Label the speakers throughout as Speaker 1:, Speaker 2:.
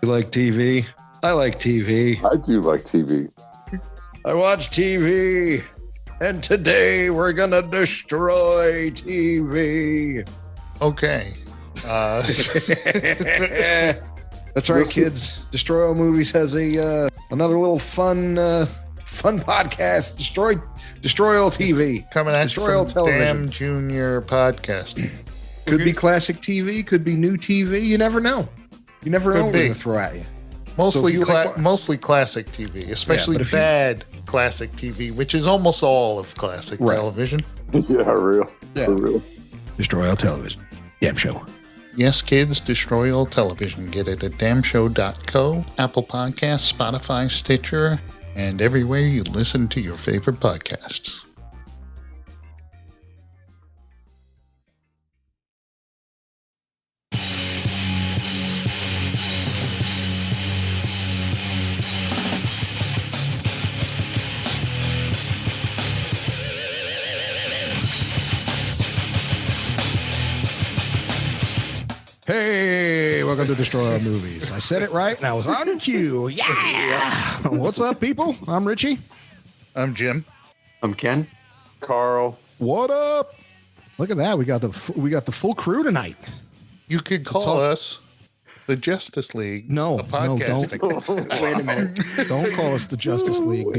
Speaker 1: You like TV? I like TV.
Speaker 2: I do like TV.
Speaker 1: I watch TV. And today we're going to destroy TV.
Speaker 3: Okay.
Speaker 1: That's right, kids. Destroy All Movies has a another little fun podcast. Destroy All TV.
Speaker 3: Coming at
Speaker 1: Destroy
Speaker 3: you
Speaker 1: All
Speaker 3: from
Speaker 1: Television.
Speaker 3: Damn Junior Podcast.
Speaker 1: Could be classic TV. Could be new TV. You never know. You never know what we're going to throw at you.
Speaker 3: Mostly,
Speaker 1: So
Speaker 3: mostly classic TV, especially bad classic TV, which is almost all of classic television.
Speaker 2: Yeah, real.
Speaker 1: Yeah.
Speaker 2: For real.
Speaker 1: Destroy All Television. Damn show.
Speaker 3: Yes, kids, destroy all television. Get it at damnshow.co, Apple Podcasts, Spotify, Stitcher, and everywhere you listen to your favorite podcasts.
Speaker 1: Hey, welcome to Destroy All Movies. I said it right, and I was on cue. Yeah! What's up, people? I'm Richie.
Speaker 3: I'm Jim.
Speaker 4: I'm Ken.
Speaker 2: Carl.
Speaker 1: What up? Look at that. We got the full crew tonight.
Speaker 3: You could call us the Justice League.
Speaker 1: No,
Speaker 3: of podcasting.
Speaker 1: don't. Wait a minute. Don't call us the Justice League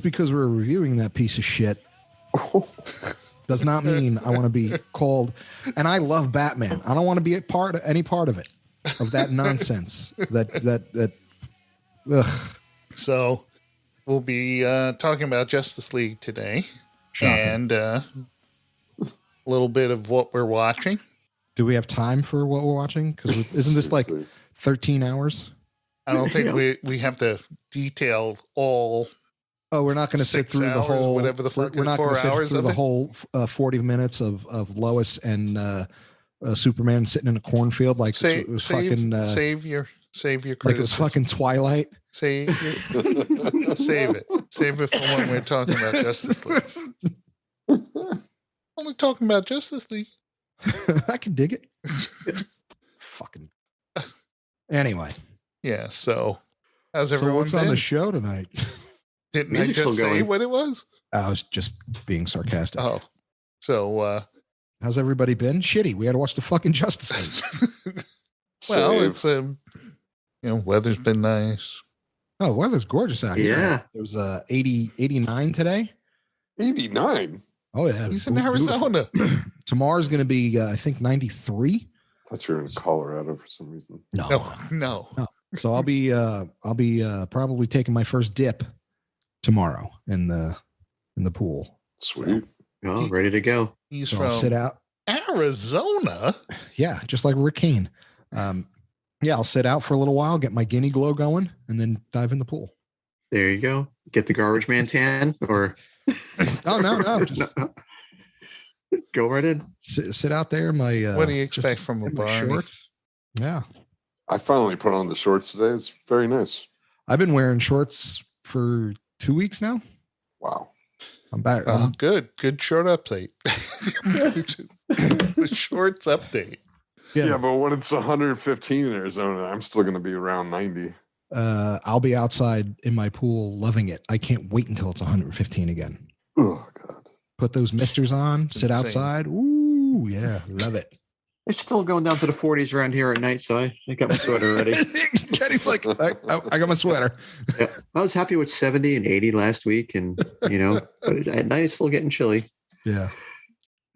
Speaker 1: because we're reviewing that piece of shit does not mean I want to be called. And I love Batman. I don't want to be any part of it, of that nonsense. That. Ugh.
Speaker 3: So we'll be talking about Justice League today.
Speaker 1: Shocking.
Speaker 3: And a little bit of what we're watching.
Speaker 1: Do we have time for what we're watching? Because isn't this like 13 hours?
Speaker 3: I don't think we have to detail all.
Speaker 1: Oh, we're not going to sit through the whole
Speaker 3: whatever the fuck.
Speaker 1: We're not going to sit through the
Speaker 3: it?
Speaker 1: whole 40 minutes of Lois and Superman sitting in a cornfield like it was fucking.
Speaker 3: Save your criticism.
Speaker 1: Like it was fucking Twilight.
Speaker 3: Save it for when we're talking about Justice League. Only talking about Justice League.
Speaker 1: I can dig it. Fucking. Anyway.
Speaker 3: Yeah. So, how's everyone?
Speaker 1: So what's on the show tonight?
Speaker 3: Didn't I just say what it was?
Speaker 1: I was just being sarcastic.
Speaker 3: Oh, so
Speaker 1: how's everybody been? Shitty. We had to watch the fucking Justice League.
Speaker 3: Well, it's weather's been nice.
Speaker 1: Oh, the weather's gorgeous out here.
Speaker 4: Yeah.
Speaker 1: It was 89 today.
Speaker 2: 89?
Speaker 1: Oh, yeah.
Speaker 3: He's in Arizona.
Speaker 1: Tomorrow's going to be, I think, 93.
Speaker 2: I thought you were in Colorado for some reason.
Speaker 3: No.
Speaker 1: So I'll be probably taking my first dip tomorrow in the pool.
Speaker 2: Sweet.
Speaker 4: Oh, ready to go.
Speaker 3: He's
Speaker 1: So
Speaker 3: from
Speaker 1: I'll sit out.
Speaker 3: Arizona.
Speaker 1: Yeah, just like Rick Kane. I'll sit out for a little while, get my guinea glow going, and then dive in the pool.
Speaker 4: There you go. Get the garbage man tan or
Speaker 1: Oh no, just
Speaker 4: go right in.
Speaker 1: sit out there in my.
Speaker 3: What do you expect from a bar?
Speaker 1: Shorts. Yeah,
Speaker 2: I finally put on the shorts today. It's very nice.
Speaker 1: I've been wearing shorts for 2 weeks now.
Speaker 2: Wow.
Speaker 1: I'm back.
Speaker 3: Good short update. The shorts update.
Speaker 2: Yeah, but when it's 115 in Arizona, I'm still going to be around 90.
Speaker 1: I'll be outside in my pool loving it. I can't wait until it's 115 again.
Speaker 2: Oh, God.
Speaker 1: Put those misters on, sit outside. Ooh, yeah, love it.
Speaker 4: It's still going down to the 40s around here at night, so I got my sweater ready.
Speaker 1: Kenny's like, I got my sweater.
Speaker 4: Yeah, I was happy with 70 and 80 last week, and but at night it's still getting chilly.
Speaker 1: Yeah.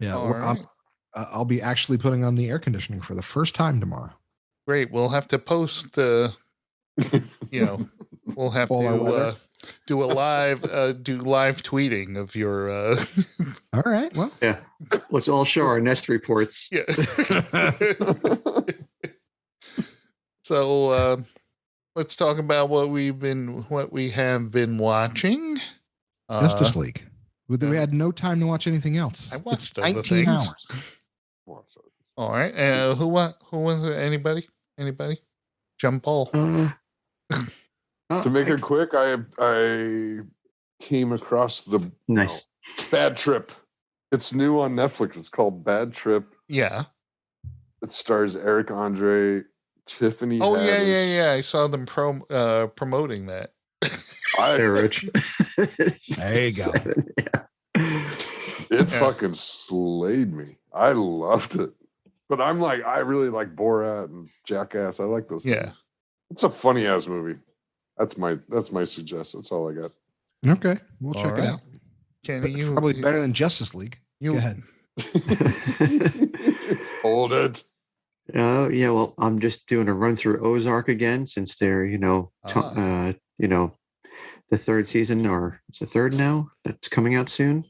Speaker 3: Right.
Speaker 1: I'll be actually putting on the air conditioning for the first time tomorrow.
Speaker 3: Great. We'll have to post we'll have to do live tweeting of your
Speaker 1: All right. Well,
Speaker 4: Yeah. Let's all show our Nest reports.
Speaker 3: Yeah. So let's talk about what we have been watching.
Speaker 1: Justice League. We had no time to watch anything else.
Speaker 3: I watched
Speaker 1: it's
Speaker 3: other
Speaker 1: 19
Speaker 3: things.
Speaker 1: hours.
Speaker 3: All right. Who was it? Anybody? Jump ball.
Speaker 2: To make it quick, I came across the
Speaker 4: Nice.
Speaker 2: Bad Trip. It's new on Netflix. It's called Bad Trip.
Speaker 3: Yeah.
Speaker 2: It stars Eric Andre, Tiffany.
Speaker 3: Oh yeah,
Speaker 2: Haddish.
Speaker 3: yeah. I saw them promoting that.
Speaker 4: Hey, Rich.
Speaker 1: There you go.
Speaker 2: It fucking slayed me. I loved it. But I really like Borat and Jackass. I like those
Speaker 3: Yeah.
Speaker 2: things. It's a funny ass movie. That's my suggestion. That's all I got.
Speaker 1: Okay, we'll check
Speaker 3: All
Speaker 1: it
Speaker 3: right.
Speaker 1: out.
Speaker 3: Kenny, you
Speaker 1: Probably better than Justice League.
Speaker 3: You
Speaker 1: Go ahead.
Speaker 2: Hold it.
Speaker 4: Yeah, well, I'm just doing a run through Ozark again since they're, the third season, or it's the third now that's coming out soon.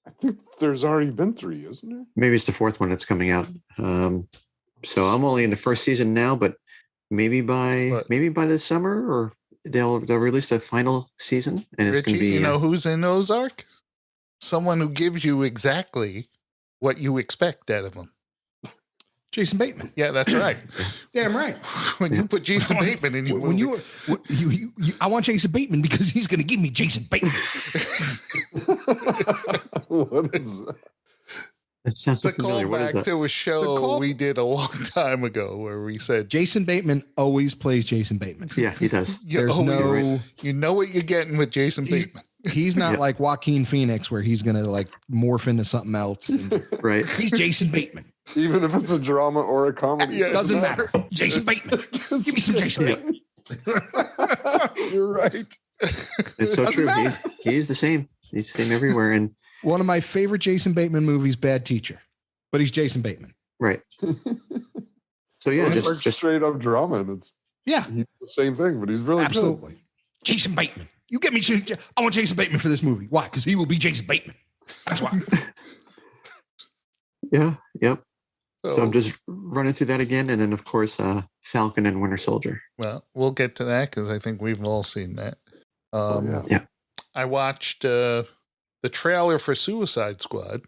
Speaker 2: I think there's already been 3, isn't there?
Speaker 4: Maybe it's the fourth one that's coming out. So I'm only in the first season now, but maybe by the summer, or they'll release the final season, and it's
Speaker 3: Richie,
Speaker 4: going to be.
Speaker 3: You know who's in Ozark? Someone who gives you exactly what you expect out of them.
Speaker 1: Jason Bateman.
Speaker 3: Yeah, that's right.
Speaker 1: Damn right.
Speaker 3: When you put Jason Bateman in your movie.
Speaker 1: I want Jason Bateman because he's going to give me Jason Bateman.
Speaker 2: What is that?
Speaker 4: That sounds so
Speaker 3: It's a
Speaker 4: familiar. What is
Speaker 3: callback
Speaker 4: that?
Speaker 3: to a show we did a long time ago where we said
Speaker 1: Jason Bateman always plays Jason Bateman.
Speaker 4: Yeah, he does.
Speaker 1: There's no.
Speaker 3: you know what you're getting with Jason Bateman.
Speaker 1: He's not like Joaquin Phoenix where he's going to like morph into something else.
Speaker 4: Right.
Speaker 1: He's Jason Bateman.
Speaker 2: Even if it's a drama or a comedy.
Speaker 3: Yeah,
Speaker 1: Doesn't matter. Jason Bateman. Give me some Jason Bateman.
Speaker 2: You're right.
Speaker 4: It's so true. He's the same. He's the same everywhere. And
Speaker 1: One of my favorite Jason Bateman movies, Bad Teacher. But he's Jason Bateman.
Speaker 4: right. So yeah,
Speaker 2: It's like
Speaker 4: just
Speaker 2: straight up drama, and he's the same thing, but he's really
Speaker 1: Absolutely.
Speaker 2: good.
Speaker 1: Jason Bateman. You get me. I want Jason Bateman for this movie. Why? Because he will be Jason Bateman. That's why.
Speaker 4: yeah, yep. So I'm just running through that again, and then of course Falcon and Winter Soldier.
Speaker 3: Well, we'll get to that because I think we've all seen that.
Speaker 4: Yeah.
Speaker 3: I watched the trailer for Suicide Squad,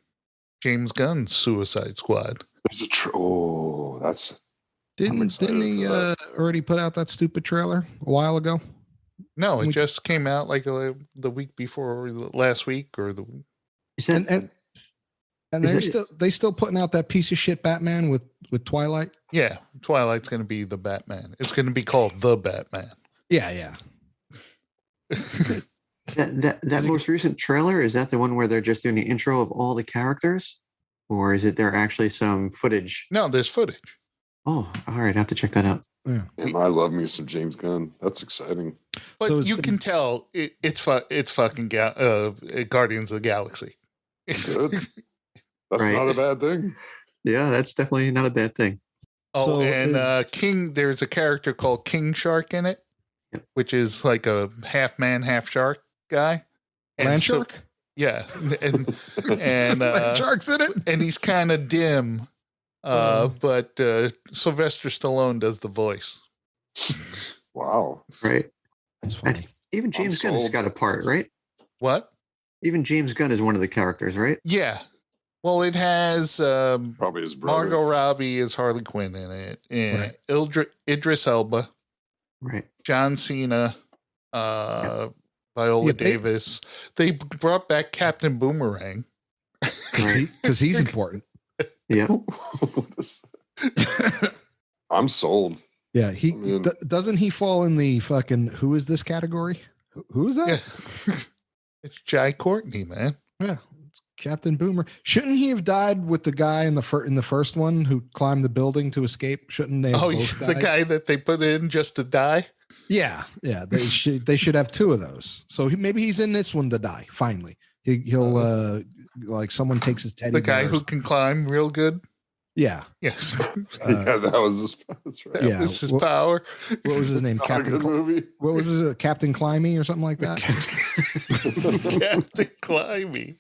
Speaker 3: James Gunn's Suicide Squad.
Speaker 2: There's a that's
Speaker 1: Didn't
Speaker 2: excited
Speaker 1: he
Speaker 2: for that.
Speaker 1: already put out that stupid trailer a while ago?
Speaker 3: No, it just came out like the week before, or last week, or the.
Speaker 4: Is that
Speaker 1: And they still putting out that piece of shit Batman with Twilight.
Speaker 3: Yeah, Twilight's going to be the Batman. It's going to be called the Batman.
Speaker 1: Yeah.
Speaker 4: that most recent trailer? Is that the one where they're just doing the intro of all the characters, or is it there actually some footage?
Speaker 3: No, there's footage.
Speaker 4: Oh, all right. I have to check that out.
Speaker 1: Yeah.
Speaker 2: Damn, I love me some James Gunn. That's exciting.
Speaker 3: But
Speaker 1: So
Speaker 3: you can tell it's fucking Guardians of the Galaxy.
Speaker 2: Good. That's
Speaker 4: Right.
Speaker 2: not a bad thing.
Speaker 4: Yeah, that's definitely not a bad thing.
Speaker 3: Oh,
Speaker 1: So
Speaker 3: and King, there's a character called King Shark in it,
Speaker 4: Yep.
Speaker 3: which is like a half man, half shark guy.
Speaker 1: Land Shark?
Speaker 3: Yeah, and
Speaker 1: Land Shark's in it?
Speaker 3: and he's kind of dim, but Sylvester Stallone does the voice.
Speaker 2: Wow.
Speaker 4: Right.
Speaker 1: That's funny.
Speaker 4: Even James Gunn has
Speaker 2: sold.
Speaker 4: got a part, right?
Speaker 3: What?
Speaker 4: Even James Gunn is one of the characters, right?
Speaker 3: Yeah. Well, it has
Speaker 2: Probably his brother.
Speaker 3: Margot Robbie as Harley Quinn in it, and
Speaker 1: Right.
Speaker 3: Idris Elba,
Speaker 4: Right.
Speaker 3: John Cena, Viola
Speaker 1: Yeah,
Speaker 3: Davis. They brought back Captain Boomerang.
Speaker 4: Right.
Speaker 1: Because he's important.
Speaker 4: Yeah.
Speaker 2: What is- I'm sold.
Speaker 1: Yeah, he
Speaker 2: Man.
Speaker 1: doesn't he fall in the fucking who is this category? Who is that?
Speaker 3: Yeah. It's Jai Courtney, man.
Speaker 1: Yeah, it's Captain Boomer. Shouldn't he have died with the guy in the first one who climbed the building to escape? Shouldn't they have
Speaker 3: Oh,
Speaker 1: both
Speaker 3: the
Speaker 1: died?
Speaker 3: guy that they put in just to die.
Speaker 1: Yeah. They should have two of those. So maybe he's in this one to die. Finally, he'll like someone takes his teddy.
Speaker 3: The guy
Speaker 1: bear or
Speaker 3: who
Speaker 1: something.
Speaker 3: can climb real good.
Speaker 1: Yeah.
Speaker 3: Yes,
Speaker 2: Yeah, that was his. That's right.
Speaker 3: that
Speaker 1: Yeah.
Speaker 3: was his
Speaker 1: What-
Speaker 3: power.
Speaker 1: What was his name?
Speaker 2: Not a
Speaker 1: Captain.
Speaker 2: good movie.
Speaker 1: What was his Captain Climby or something like that?
Speaker 3: Captain Climby.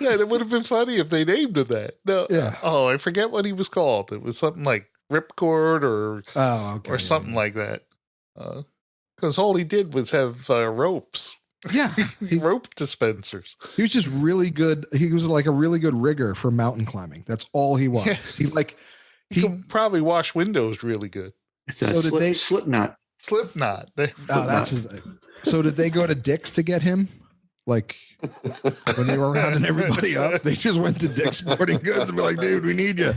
Speaker 3: Yeah, it would have been funny if they named him that. No,
Speaker 1: Yeah.
Speaker 3: Oh, I forget what he was called. It was something like Ripcord
Speaker 1: Oh, okay.
Speaker 3: or something like that. Because all he did was have ropes,
Speaker 1: Yeah.
Speaker 3: rope dispensers.
Speaker 1: He was just really good. He was like a really good rigger for mountain climbing. That's all he was.
Speaker 3: Yeah.
Speaker 1: He like
Speaker 3: He could probably wash windows really good.
Speaker 4: It's a
Speaker 1: So did they-
Speaker 4: Slipknot.
Speaker 3: Slipknot.
Speaker 1: that's his. So did they go to Dick's to get him? Like when they were rounding everybody up, they just went to Dick's Sporting Goods and be like, "Dude, we need you."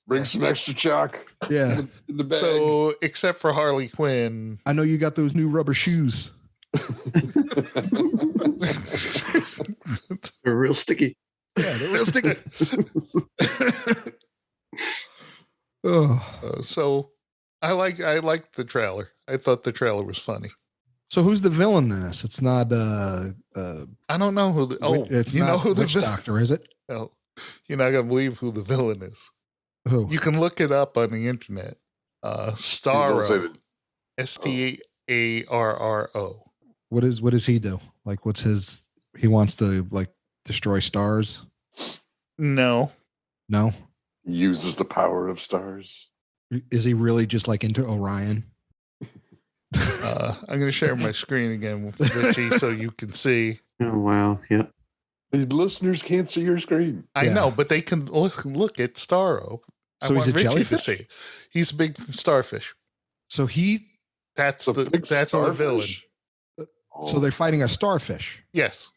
Speaker 2: Bring some extra chalk.
Speaker 1: Yeah.
Speaker 2: In the bag.
Speaker 3: So, except for Harley Quinn,
Speaker 1: I know you got those new rubber shoes.
Speaker 4: They're real sticky.
Speaker 1: Yeah, they're real sticky. Oh.
Speaker 3: So I like the trailer. I thought the trailer was funny.
Speaker 1: So who's the villain in this? It's not
Speaker 3: I don't know who the
Speaker 1: it's
Speaker 3: you
Speaker 1: not
Speaker 3: know who the
Speaker 1: Witch Doctor, is it?
Speaker 3: No, you're not gonna believe who the villain is.
Speaker 1: Who?
Speaker 3: You can look it up on the internet. Starro, Starro.
Speaker 1: What does he do? Like, what's his? He wants to like destroy stars.
Speaker 3: No,
Speaker 2: He uses the power of stars.
Speaker 1: Is he really just like into Orion?
Speaker 3: I'm going to share my screen again with Richie so you can see.
Speaker 4: Oh wow! Yep.
Speaker 2: The listeners can't see your screen.
Speaker 3: I
Speaker 1: Yeah.
Speaker 3: know, but they can look at Starro.
Speaker 1: So he's a
Speaker 3: Richie
Speaker 1: jellyfish?
Speaker 3: to see it. He's a big starfish.
Speaker 1: So he.
Speaker 3: That's
Speaker 2: The big
Speaker 3: the villain.
Speaker 2: starfish?
Speaker 1: So they're fighting a starfish.
Speaker 3: Yes,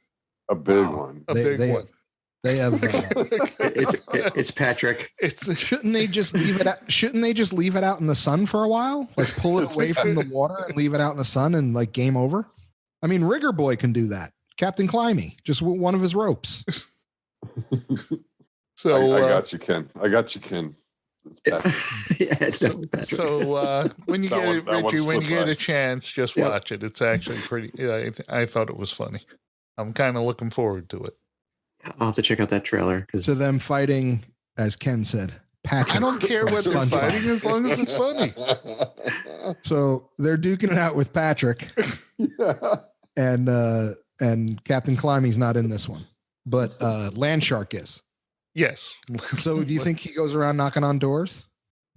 Speaker 2: a big
Speaker 1: Wow.
Speaker 2: one.
Speaker 3: a
Speaker 1: They-
Speaker 3: big
Speaker 1: they-
Speaker 3: one.
Speaker 1: They have.
Speaker 4: It's Patrick.
Speaker 3: It's
Speaker 1: Shouldn't they just leave it? Shouldn't they just leave it out in the sun for a while? Like pull it away from the water and leave it out in the sun and like game over. I mean, Rigger Boy can do that. Captain Climby, just with one of his ropes.
Speaker 3: so.
Speaker 2: I got you, Ken. It's Patrick.
Speaker 4: Yeah, it's definitely Patrick.
Speaker 3: So when you
Speaker 2: That
Speaker 3: get
Speaker 2: one-
Speaker 3: it,
Speaker 2: that one
Speaker 3: Richie, when you
Speaker 2: slipped
Speaker 3: get
Speaker 2: by.
Speaker 3: a chance, just
Speaker 4: Yep.
Speaker 3: watch it. It's actually pretty. Yeah, I thought it was funny. I'm kind of looking forward to it.
Speaker 4: I'll have to check out that trailer because
Speaker 1: To them fighting, as Ken said, Patrick.
Speaker 3: I don't care what they're
Speaker 1: SpongeBob.
Speaker 3: fighting as long as it's funny.
Speaker 1: So they're duking it out with Patrick,
Speaker 2: Yeah.
Speaker 1: and Captain Climby's not in this one, but Landshark is.
Speaker 3: Yes.
Speaker 1: So do you think he goes around knocking on doors?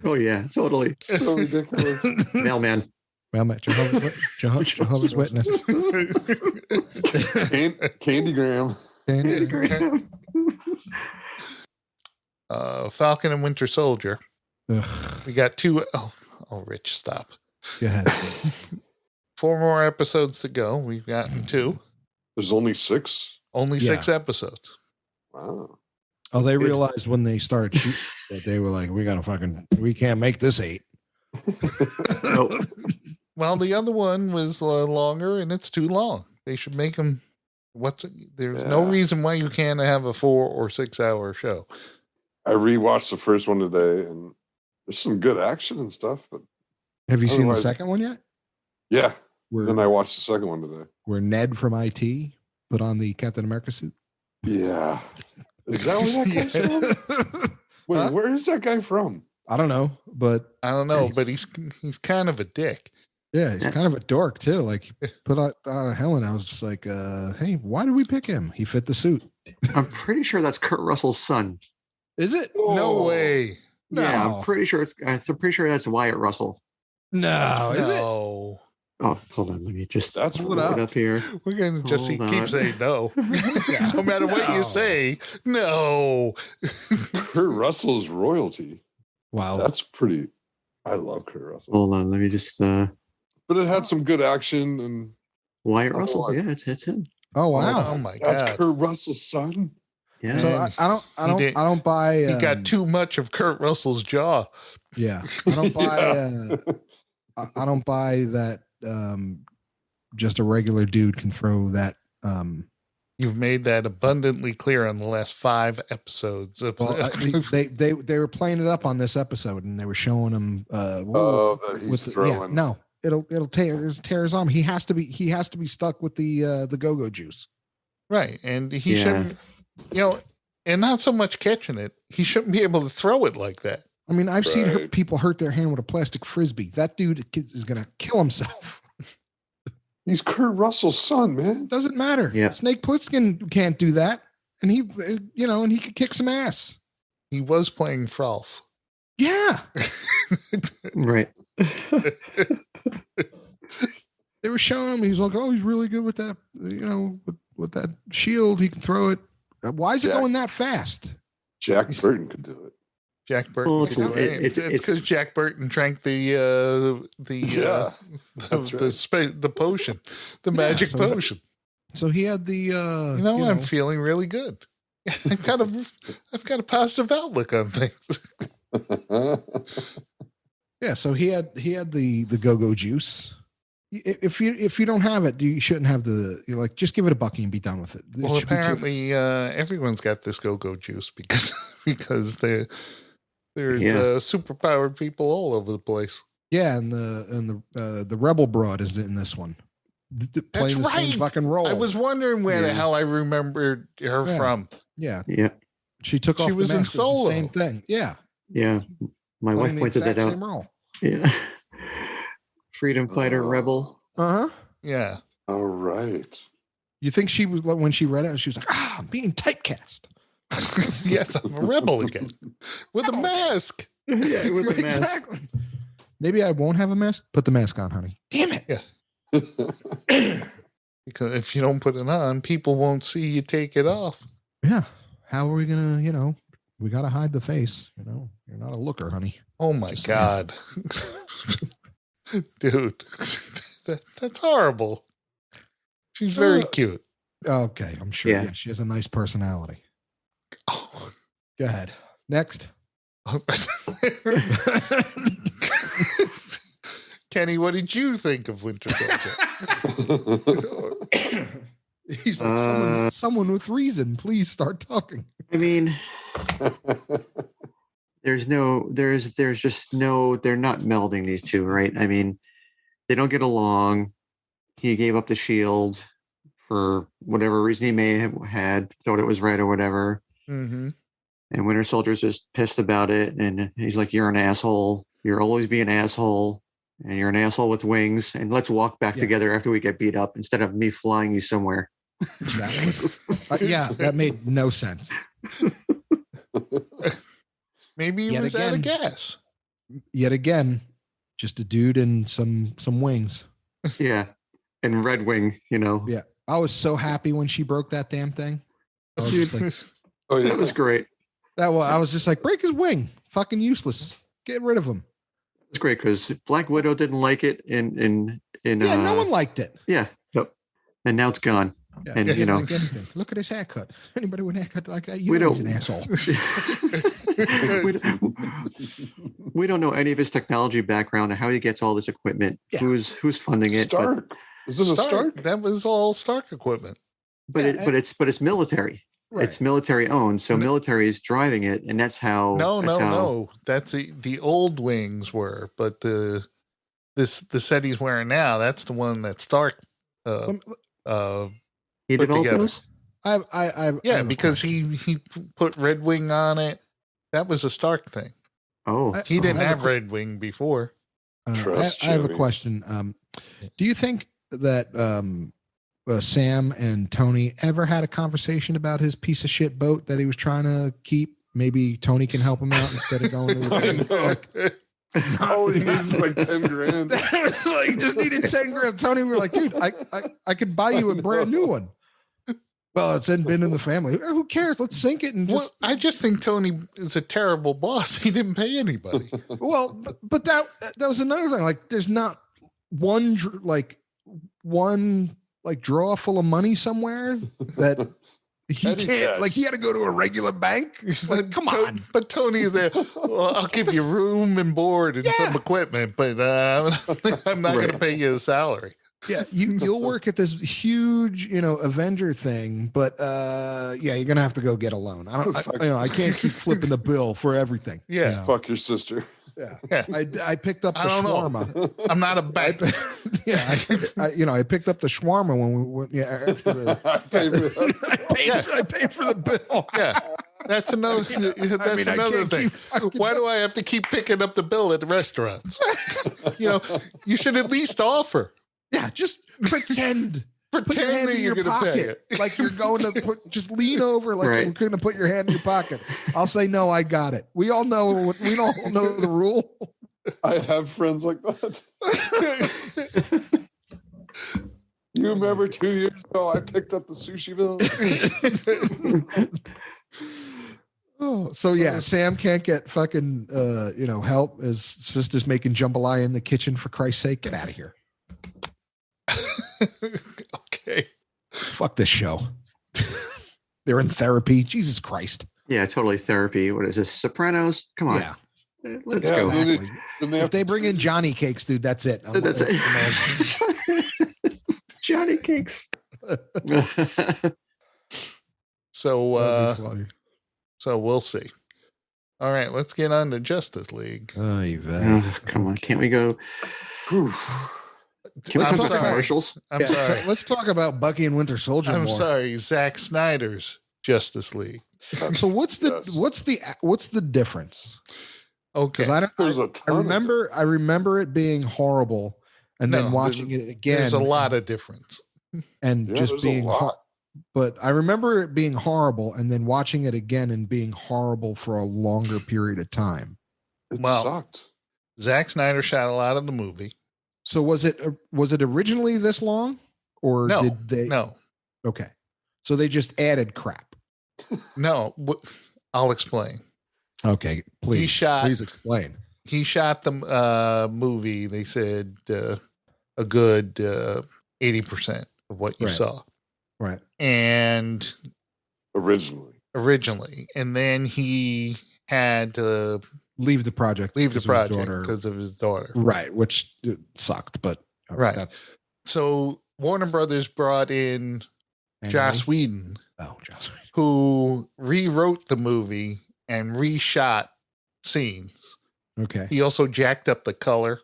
Speaker 4: oh yeah, totally.
Speaker 2: So ridiculous.
Speaker 4: Mailman.
Speaker 1: Well, Jehovah's Witness.
Speaker 2: Candygram.
Speaker 3: Falcon and Winter Soldier.
Speaker 1: Ugh,
Speaker 3: We got two. Oh, Rich, stop.
Speaker 1: go ahead.
Speaker 3: 4 more episodes to go. We've gotten 2.
Speaker 2: There's only 6.
Speaker 3: Only
Speaker 1: Yeah.
Speaker 3: 6 episodes.
Speaker 2: Wow.
Speaker 1: Oh, they realized when they started shooting that they were like, we can't make this 8.
Speaker 4: Nope.
Speaker 3: Well, the other one was longer, and it's too long. They should make them. There's no
Speaker 2: Yeah.
Speaker 3: reason why you can't have a 4 or 6 hour show.
Speaker 2: I rewatched the first one today, and there's some good action and stuff. But
Speaker 1: Have you seen the
Speaker 2: Otherwise-
Speaker 1: second one yet?
Speaker 2: yeah,
Speaker 1: Where,
Speaker 2: then I watched the second one today.
Speaker 1: where Ned from IT put on the Captain America suit?
Speaker 2: Yeah, is that where that guy's from? Wait,
Speaker 1: Huh?
Speaker 2: where is that guy from?
Speaker 1: I don't know, but
Speaker 3: I don't know, but he's kind of a dick.
Speaker 1: yeah, he's kind of a dork too. Like he put out a Helen. I was just like, hey, why did we pick him? He fit the suit.
Speaker 4: I'm pretty sure that's Kurt Russell's son.
Speaker 1: Is it?
Speaker 3: No
Speaker 2: Oh.
Speaker 3: way.
Speaker 4: Yeah,
Speaker 1: No.
Speaker 4: I'm pretty sure that's Wyatt Russell.
Speaker 1: No, is it?
Speaker 3: No.
Speaker 4: Oh, hold on. Let me just
Speaker 2: That's
Speaker 4: pull
Speaker 1: what
Speaker 4: it
Speaker 1: up.
Speaker 4: up here.
Speaker 3: We're going to just
Speaker 4: Hold
Speaker 3: keep
Speaker 4: on.
Speaker 3: saying no. No matter what
Speaker 1: No.
Speaker 3: you say, no.
Speaker 2: Kurt Russell's royalty.
Speaker 1: Wow.
Speaker 2: That's pretty. I love Kurt Russell,
Speaker 4: Hold on. Let me just
Speaker 2: but it had some good action, and
Speaker 4: Wyatt
Speaker 2: Oh,
Speaker 4: Russell.
Speaker 2: I-
Speaker 4: Yeah, it's him.
Speaker 1: Oh
Speaker 3: Oh
Speaker 1: wow.
Speaker 3: my
Speaker 2: that's
Speaker 3: God.
Speaker 2: Kurt Russell's son.
Speaker 4: Yeah.
Speaker 1: So
Speaker 3: Man,
Speaker 1: I don't buy.
Speaker 3: He got too much of Kurt Russell's jaw.
Speaker 1: Yeah, I don't buy.
Speaker 2: Yeah.
Speaker 1: I don't buy that. Just a regular dude can throw that.
Speaker 3: You've made that abundantly clear on the last 5 episodes of
Speaker 1: Well, they were playing it up on this episode, and they were showing him.
Speaker 2: Oh, that he's throwing.
Speaker 1: no, it'll tear his arm. He has to be stuck with the go-go juice.
Speaker 3: right. And he
Speaker 4: Yeah.
Speaker 3: shouldn't, and not so much catching it. He shouldn't be able to throw it like that.
Speaker 1: I mean, I've seen
Speaker 2: Right.
Speaker 1: people hurt their hand with a plastic frisbee. That dude is gonna kill himself.
Speaker 2: He's Kurt Russell's son, man.
Speaker 1: Doesn't matter.
Speaker 4: Yeah.
Speaker 1: Snake Plissken can't do that, and he could kick some ass.
Speaker 3: He was playing Frolf.
Speaker 1: Yeah,
Speaker 4: Right.
Speaker 1: they were showing him. He's like, oh, he's really good with that. With that shield, he can throw it. Why is it
Speaker 2: Jack.
Speaker 1: going that fast?
Speaker 2: Jack Burton could do it.
Speaker 3: Jack Burton.
Speaker 4: Well,
Speaker 3: could do it.
Speaker 4: it's-
Speaker 3: It's because Jack Burton drank the
Speaker 2: Yeah, that's
Speaker 3: the potion, the magic
Speaker 1: so-
Speaker 3: potion.
Speaker 1: So he had the.
Speaker 3: I'm feeling really good. I've got a positive outlook on things.
Speaker 1: Yeah, so he had the go-go juice. If you don't have it, you shouldn't have you're like, just give it a bucky and be done with it.
Speaker 3: Well, apparently everyone's got this go-go juice because there's superpowered people all over the place.
Speaker 1: Yeah, and the Rebel Broad is in this one.
Speaker 3: That's
Speaker 1: playing the
Speaker 3: right.
Speaker 1: same fucking role.
Speaker 3: I was wondering where the hell I remembered her from.
Speaker 1: Yeah.
Speaker 4: Yeah.
Speaker 1: She took off.
Speaker 3: She was in Solo.
Speaker 1: The same thing. Yeah.
Speaker 4: Yeah. My wife pointed that out.
Speaker 1: Same role.
Speaker 4: Yeah. Freedom fighter rebel.
Speaker 1: Uh-huh.
Speaker 3: Yeah.
Speaker 2: All right.
Speaker 1: You think she was, when she read it, she was like, I'm being typecast.
Speaker 3: Yes, I'm a rebel again. With a mask.
Speaker 4: Yeah, with a mask.
Speaker 1: Exactly. Maybe I won't have a mask. Put the mask on, honey. Damn it.
Speaker 3: Yeah. Because if you don't put it on, people won't see you take it off.
Speaker 1: Yeah. How are we going to, we got to hide the face. You're not a looker, honey.
Speaker 3: Oh my God. Dude, that's horrible. She's very cute.
Speaker 1: Okay. I'm sure.
Speaker 4: Yeah.
Speaker 1: Yeah, she has a nice personality.
Speaker 3: Oh.
Speaker 1: Go ahead. Next.
Speaker 3: Kenny, what did you think of Winter Soldier?
Speaker 1: He's like, someone with reason, please start talking.
Speaker 4: I mean, there's just no, they're not melding these two, right? I mean, they don't get along. He gave up the shield for whatever reason he may have had, thought it was right or whatever.
Speaker 3: Mm-hmm.
Speaker 4: And Winter Soldier's just pissed about it. And he's like, you're an asshole. You're always being an asshole. And you're an asshole with wings. And let's walk back together after we get beat up instead of me flying you somewhere.
Speaker 1: Yeah, that made no sense.
Speaker 3: Maybe he was out of gas.
Speaker 1: Yet again, just a dude and some wings.
Speaker 4: Yeah. And Red Wing,
Speaker 1: Yeah. I was so happy when she broke that damn thing.
Speaker 4: Dude,
Speaker 1: like,
Speaker 4: that was great.
Speaker 1: I was just like, break his wing. Fucking useless. Get rid of him.
Speaker 4: It's great because Black Widow didn't like it in
Speaker 1: no one liked it.
Speaker 4: Yeah. Yep. And now it's gone.
Speaker 1: Yeah,
Speaker 4: and
Speaker 1: look at his haircut. Anybody with a haircut like that, he's an asshole.
Speaker 4: we don't know any of his technology background or how he gets all this equipment. Yeah. Who's funding it?
Speaker 2: Stark. Is this a Stark?
Speaker 3: That was all Stark equipment.
Speaker 4: But it's military. Right. It's military owned, so military is driving it, and that's how. No.
Speaker 3: That's the old wings were, but the set he's wearing now, that's the one that Stark.
Speaker 4: He developed those.
Speaker 3: Because he put Red Wing on it. That was a Stark thing.
Speaker 4: Oh,
Speaker 3: he didn't have Red Wing before.
Speaker 1: I have a question. Do you think that Sam and Tony ever had a conversation about his piece of shit boat that he was trying to keep? Maybe Tony can help him out instead of going to the
Speaker 2: he needs like 10 grand.
Speaker 1: Like, just needed 10 grand. Tony, we were like, dude, I could buy you a brand new one. Well, it's been in the family. Who cares? Let's sink it and just.
Speaker 3: Well, I just think Tony is a terrible boss. He didn't pay anybody.
Speaker 1: Well, but that was another thing. Like, there's not one drawer full of money somewhere that he can't. Like, he had to go to a regular bank. Like, come on.
Speaker 3: But Tony is there. Well, I'll give you room and board and some equipment, but I'm not going to pay you a salary.
Speaker 1: Yeah, you'll work at this huge, Avenger thing, but you're gonna have to go get a loan. I can't keep flipping the bill for everything.
Speaker 3: Yeah,
Speaker 2: fuck your sister.
Speaker 1: Yeah. I picked up the shawarma.
Speaker 3: I'm not a bank.
Speaker 1: I picked up the shawarma when we went. Yeah, after I paid for the bill.
Speaker 3: Yeah. That's another. That's another thing. Why do I have to keep picking up the bill at the restaurants? You should at least offer.
Speaker 1: Yeah, just pretend.
Speaker 3: Put your hand
Speaker 1: that
Speaker 3: in your pocket,
Speaker 1: like you're going to just lean over, like you're going to put your hand in your pocket. I'll say no, I got it. We all know. We don't know the rule.
Speaker 2: I have friends like that. You remember 2 years ago, I picked up the sushi bill.
Speaker 1: Oh, so yeah, Sam can't get fucking help. His sister's making jambalaya in the kitchen. For Christ's sake, get out of here.
Speaker 3: Okay.
Speaker 1: Fuck this show. They're in therapy. Jesus Christ.
Speaker 4: Yeah, totally therapy. What is this? Sopranos? Come on.
Speaker 1: Yeah.
Speaker 4: Let's
Speaker 2: Yeah,
Speaker 4: go.
Speaker 2: then
Speaker 1: Exactly.
Speaker 2: then they
Speaker 1: If
Speaker 2: have
Speaker 1: they
Speaker 2: to
Speaker 1: bring in
Speaker 2: tweet.
Speaker 1: Johnny Cakes, dude, that's it.
Speaker 4: That's it. Johnny Cakes.
Speaker 3: So
Speaker 1: That'd be funny.
Speaker 3: so we'll see. All right, let's get on to Justice League.
Speaker 1: Oh, you bet.
Speaker 4: Oh, come on. Can't we go?
Speaker 2: Whew.
Speaker 4: Can we
Speaker 3: I'm
Speaker 4: talk about
Speaker 3: sorry.
Speaker 4: commercials?
Speaker 3: I'm
Speaker 1: Yeah,
Speaker 3: sorry.
Speaker 1: let's talk about Bucky and Winter Soldier
Speaker 3: I'm
Speaker 1: more.
Speaker 3: sorry. Zack Snyder's Justice League.
Speaker 1: So what's the
Speaker 2: Yes.
Speaker 1: what's the difference?
Speaker 3: Okay.
Speaker 1: Because
Speaker 2: There's a
Speaker 1: I
Speaker 2: ton.
Speaker 1: remember it being horrible, and then
Speaker 3: No,
Speaker 1: watching it again.
Speaker 3: There's a lot of difference.
Speaker 1: and
Speaker 2: Yeah,
Speaker 1: just
Speaker 2: there's a
Speaker 1: being
Speaker 2: lot.
Speaker 1: but I remember it being horrible, and then watching it again and being horrible for a longer period of time.
Speaker 2: It
Speaker 3: Well,
Speaker 2: sucked.
Speaker 3: Zack Snyder shot a lot of the movie.
Speaker 1: So was it originally this long, or
Speaker 3: No,
Speaker 1: did they?
Speaker 3: no,
Speaker 1: Okay, so they just added crap.
Speaker 3: no. I'll explain.
Speaker 1: Okay, please, please explain.
Speaker 3: He shot the movie. They said a good 80% of what you
Speaker 1: Right.
Speaker 3: saw,
Speaker 1: Right.
Speaker 3: and
Speaker 2: Originally.
Speaker 3: and then he had to
Speaker 1: Leave the project.
Speaker 3: leave the
Speaker 1: because of his
Speaker 3: project
Speaker 1: daughter.
Speaker 3: because of his daughter.
Speaker 1: Right, which sucked, but
Speaker 3: Right.
Speaker 1: that's-
Speaker 3: So Warner Brothers brought in Joss Whedon,
Speaker 1: Oh, Joss Whedon.
Speaker 3: who rewrote the movie and reshot scenes.
Speaker 1: Okay.
Speaker 3: He also jacked up the color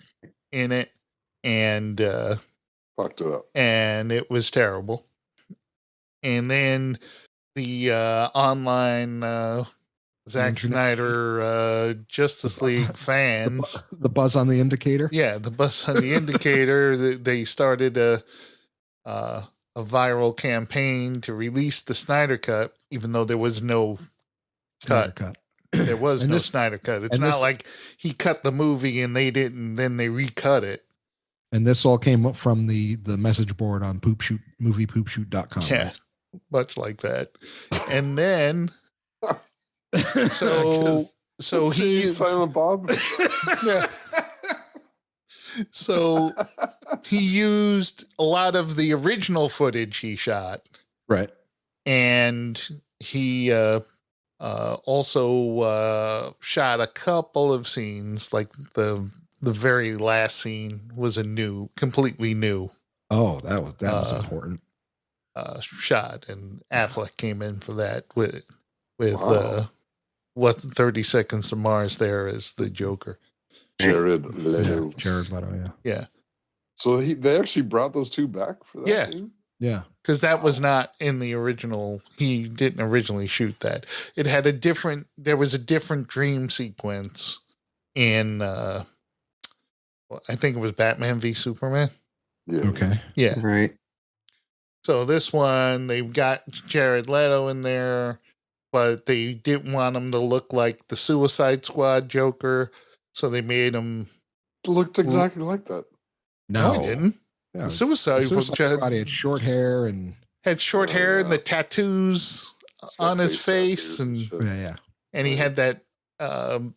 Speaker 3: in it, and
Speaker 2: Fucked it up.
Speaker 3: it was terrible. And then the online Zack
Speaker 1: Internet.
Speaker 3: Snyder Justice League fans,
Speaker 1: The buzz on the indicator.
Speaker 3: yeah, the bus on the indicator, they started a viral campaign to release the Snyder Cut, even though there was no
Speaker 1: Snyder cut.
Speaker 3: there was
Speaker 1: And
Speaker 3: no
Speaker 1: this-
Speaker 3: Snyder Cut. It's
Speaker 1: and
Speaker 3: not
Speaker 1: this-
Speaker 3: like he cut the movie and they didn't, then they recut it.
Speaker 1: And this all came up from the message board on moviepoopshoot.com.
Speaker 3: Yeah, much like that. And then so he
Speaker 2: Silent Bob.
Speaker 3: yeah. So he used a lot of the original footage he shot,
Speaker 1: Right.
Speaker 3: and he also shot a couple of scenes. Like the very last scene was completely new
Speaker 1: Oh, that was
Speaker 3: Uh,
Speaker 1: important.
Speaker 3: shot, and Affleck came in for that with
Speaker 2: Wow.
Speaker 3: 30 Seconds to Mars there as the Joker.
Speaker 2: Jared
Speaker 1: Yeah,
Speaker 2: Leto.
Speaker 1: Jared Leto. Yeah.
Speaker 2: So they actually brought those two back for that
Speaker 3: Yeah.
Speaker 2: scene?
Speaker 1: Yeah.
Speaker 3: Because that was not in the original. He didn't originally shoot that. It had there was a different dream sequence in, I think it was Batman v Superman.
Speaker 2: Yeah.
Speaker 1: Okay.
Speaker 3: Yeah.
Speaker 4: Right.
Speaker 3: So this one, they've got Jared Leto in there, but they didn't want him to look like the Suicide Squad Joker. So they made him.
Speaker 2: It looked exactly like that.
Speaker 3: No,
Speaker 1: No,
Speaker 3: he didn't.
Speaker 1: Yeah,
Speaker 3: The Suicide
Speaker 1: Squad had short hair and
Speaker 3: had short hair and the tattoos
Speaker 2: It's got
Speaker 3: on his face,
Speaker 2: tattoos
Speaker 3: and
Speaker 2: shit.
Speaker 1: yeah.
Speaker 3: he had that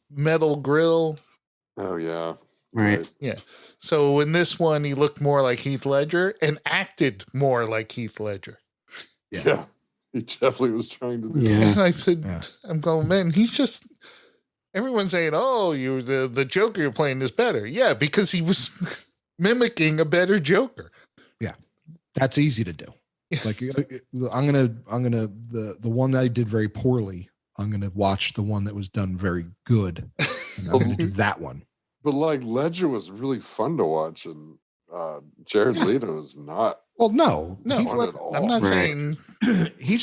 Speaker 3: metal grill.
Speaker 2: Oh yeah.
Speaker 4: Right.
Speaker 3: So in this one, he looked more like Heath Ledger and acted more like Heath Ledger.
Speaker 2: Yeah. He definitely was trying to do
Speaker 4: Yeah.
Speaker 2: that.
Speaker 3: And I said,
Speaker 1: Yeah.
Speaker 3: I'm going, man, he's just, everyone's saying, oh, the Joker you're playing is better. Yeah, because he was mimicking a better Joker.
Speaker 1: That's easy to do. Like I'm gonna the one that I did very poorly. I'm gonna watch the one that was done very good. And I'm gonna do that one.
Speaker 2: But like Ledger was really fun to watch, and Jared Leto is not.
Speaker 1: Well, no,
Speaker 3: No,
Speaker 1: Heath
Speaker 2: fun
Speaker 1: Led-
Speaker 2: at all.
Speaker 3: I'm not
Speaker 4: Right.
Speaker 3: saying,
Speaker 1: he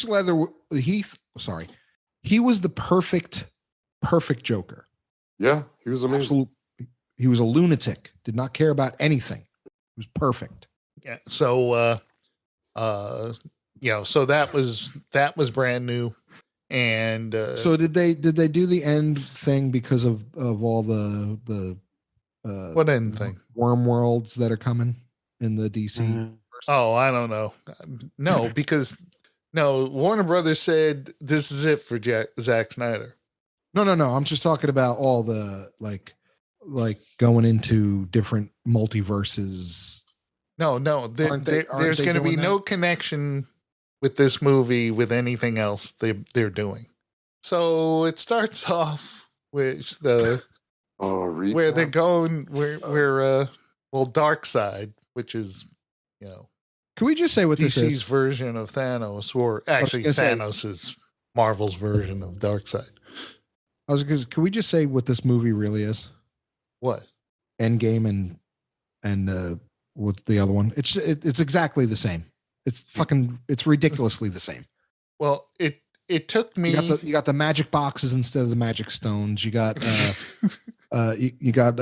Speaker 1: was the perfect Joker.
Speaker 2: Yeah, he was amazing.
Speaker 1: Absolute. He was a lunatic. Did not care about anything. He was perfect.
Speaker 3: yeah. So, so that was brand new. And
Speaker 1: So did they do the end thing because of all the
Speaker 3: what end thing?
Speaker 1: worm worlds that are coming in the DC?
Speaker 4: Mhm.
Speaker 3: Oh, I don't know. No, because Warner Brothers said this is it for Zack Snyder.
Speaker 1: No. I'm just talking about all the like going into different multiverses.
Speaker 3: No,
Speaker 1: Aren't they
Speaker 3: there's going to be
Speaker 1: doing
Speaker 3: no connection with this movie with anything else they're doing. So it starts off with the
Speaker 2: Oh,
Speaker 3: where they're going, Dark Side, which is,
Speaker 1: Can we just say what this
Speaker 3: DC's
Speaker 1: is?
Speaker 3: version of Thanos, or actually Thanos is Marvel's version of Dark Side.
Speaker 1: Can we just say what this movie really is?
Speaker 3: What?
Speaker 1: Endgame and with the other one. It's exactly the same. It's ridiculously the same.
Speaker 3: Well, it took me.
Speaker 1: You got the magic boxes instead of the magic stones. You got you got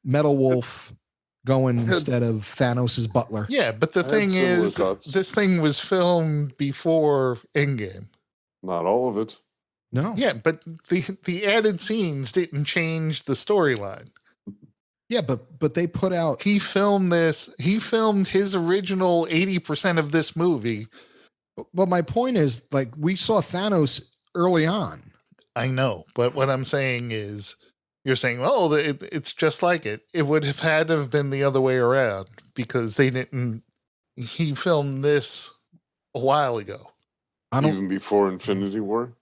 Speaker 1: Metal Wolf going instead of Thanos's butler.
Speaker 3: Yeah, but the thing is, this thing was filmed before Endgame.
Speaker 2: Not all of it.
Speaker 1: No.
Speaker 3: Yeah, but the added scenes didn't change the storyline.
Speaker 1: Yeah, but they put out.
Speaker 3: He filmed this. He filmed his original 80% of this movie.
Speaker 1: But my point is, like, we saw Thanos early on.
Speaker 3: I know, but what I'm saying is, you're saying, oh, it's just like it. It would have had to have been the other way around because they didn't. He filmed this a while ago.
Speaker 2: Even before Infinity War.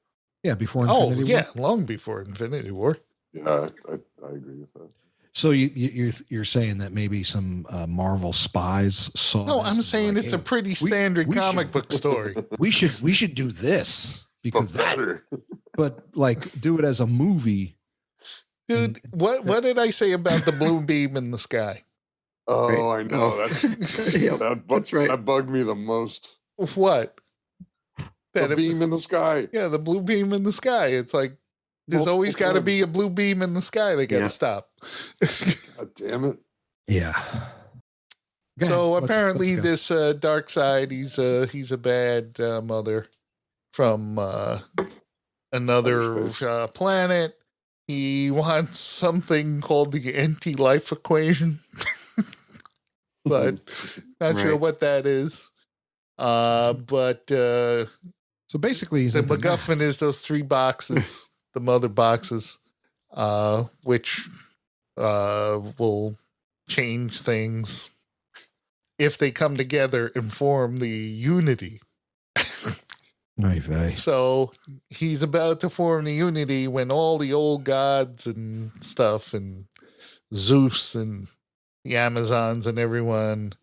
Speaker 1: Yeah, before Infinity War.
Speaker 3: Yeah, long before Infinity War.
Speaker 2: Yeah, I agree with that.
Speaker 1: So you're saying that maybe some Marvel spies saw.
Speaker 3: No, I'm saying it's a pretty standard comic book story.
Speaker 1: We should do this because better. But like do it as a movie.
Speaker 3: Dude, what did I say about the blue beam in the sky?
Speaker 2: Oh, I know. That's right. That bugged me the most.
Speaker 3: What?
Speaker 2: The beam in the sky.
Speaker 3: Yeah, the blue beam in the sky. It's like there's always got to be a blue beam in the sky. They got to stop.
Speaker 2: God damn it.
Speaker 1: Yeah.
Speaker 3: So apparently this Dark Side, he's a bad mother from another planet. He wants something called the anti-life equation, but not sure what that is.
Speaker 1: So basically,
Speaker 3: the MacGuffin is those 3 boxes, the mother boxes, which will change things if they come together and form the unity. So he's about to form the unity when all the old gods and stuff and Zeus and the Amazons and everyone,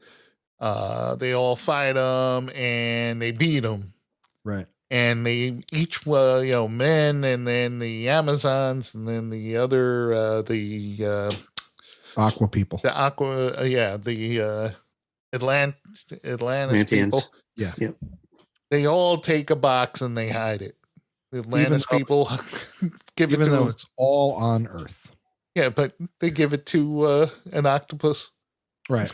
Speaker 3: they all fight him and they beat him.
Speaker 1: Right.
Speaker 3: And they each, men, and then the Amazons, and then the other, the
Speaker 1: Aqua people.
Speaker 3: The Aqua, the Atlantis people.
Speaker 1: Yeah.
Speaker 4: Yep.
Speaker 3: They all take a box and they hide it. The Atlantis people give it to them.
Speaker 1: It's all on Earth.
Speaker 3: Yeah, but they give it to an octopus.
Speaker 1: Right.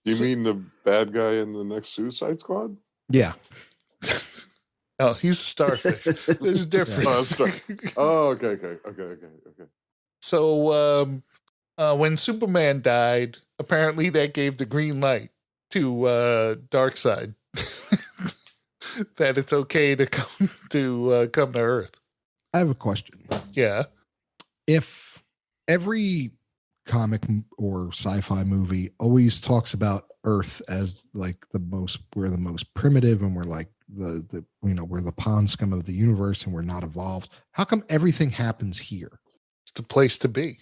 Speaker 2: You mean the bad guy in the next Suicide Squad?
Speaker 1: Yeah.
Speaker 3: Oh, he's a starfish. There's a difference.
Speaker 2: Okay.
Speaker 3: So when Superman died, apparently that gave the green light to Darkseid that it's okay to come to Earth.
Speaker 1: I have a question.
Speaker 3: Yeah.
Speaker 1: If every comic or sci-fi movie always talks about Earth as like we're the most primitive and we're like the we're the pond scum of the universe and we're not evolved, how come everything happens here?
Speaker 3: It's the place to be.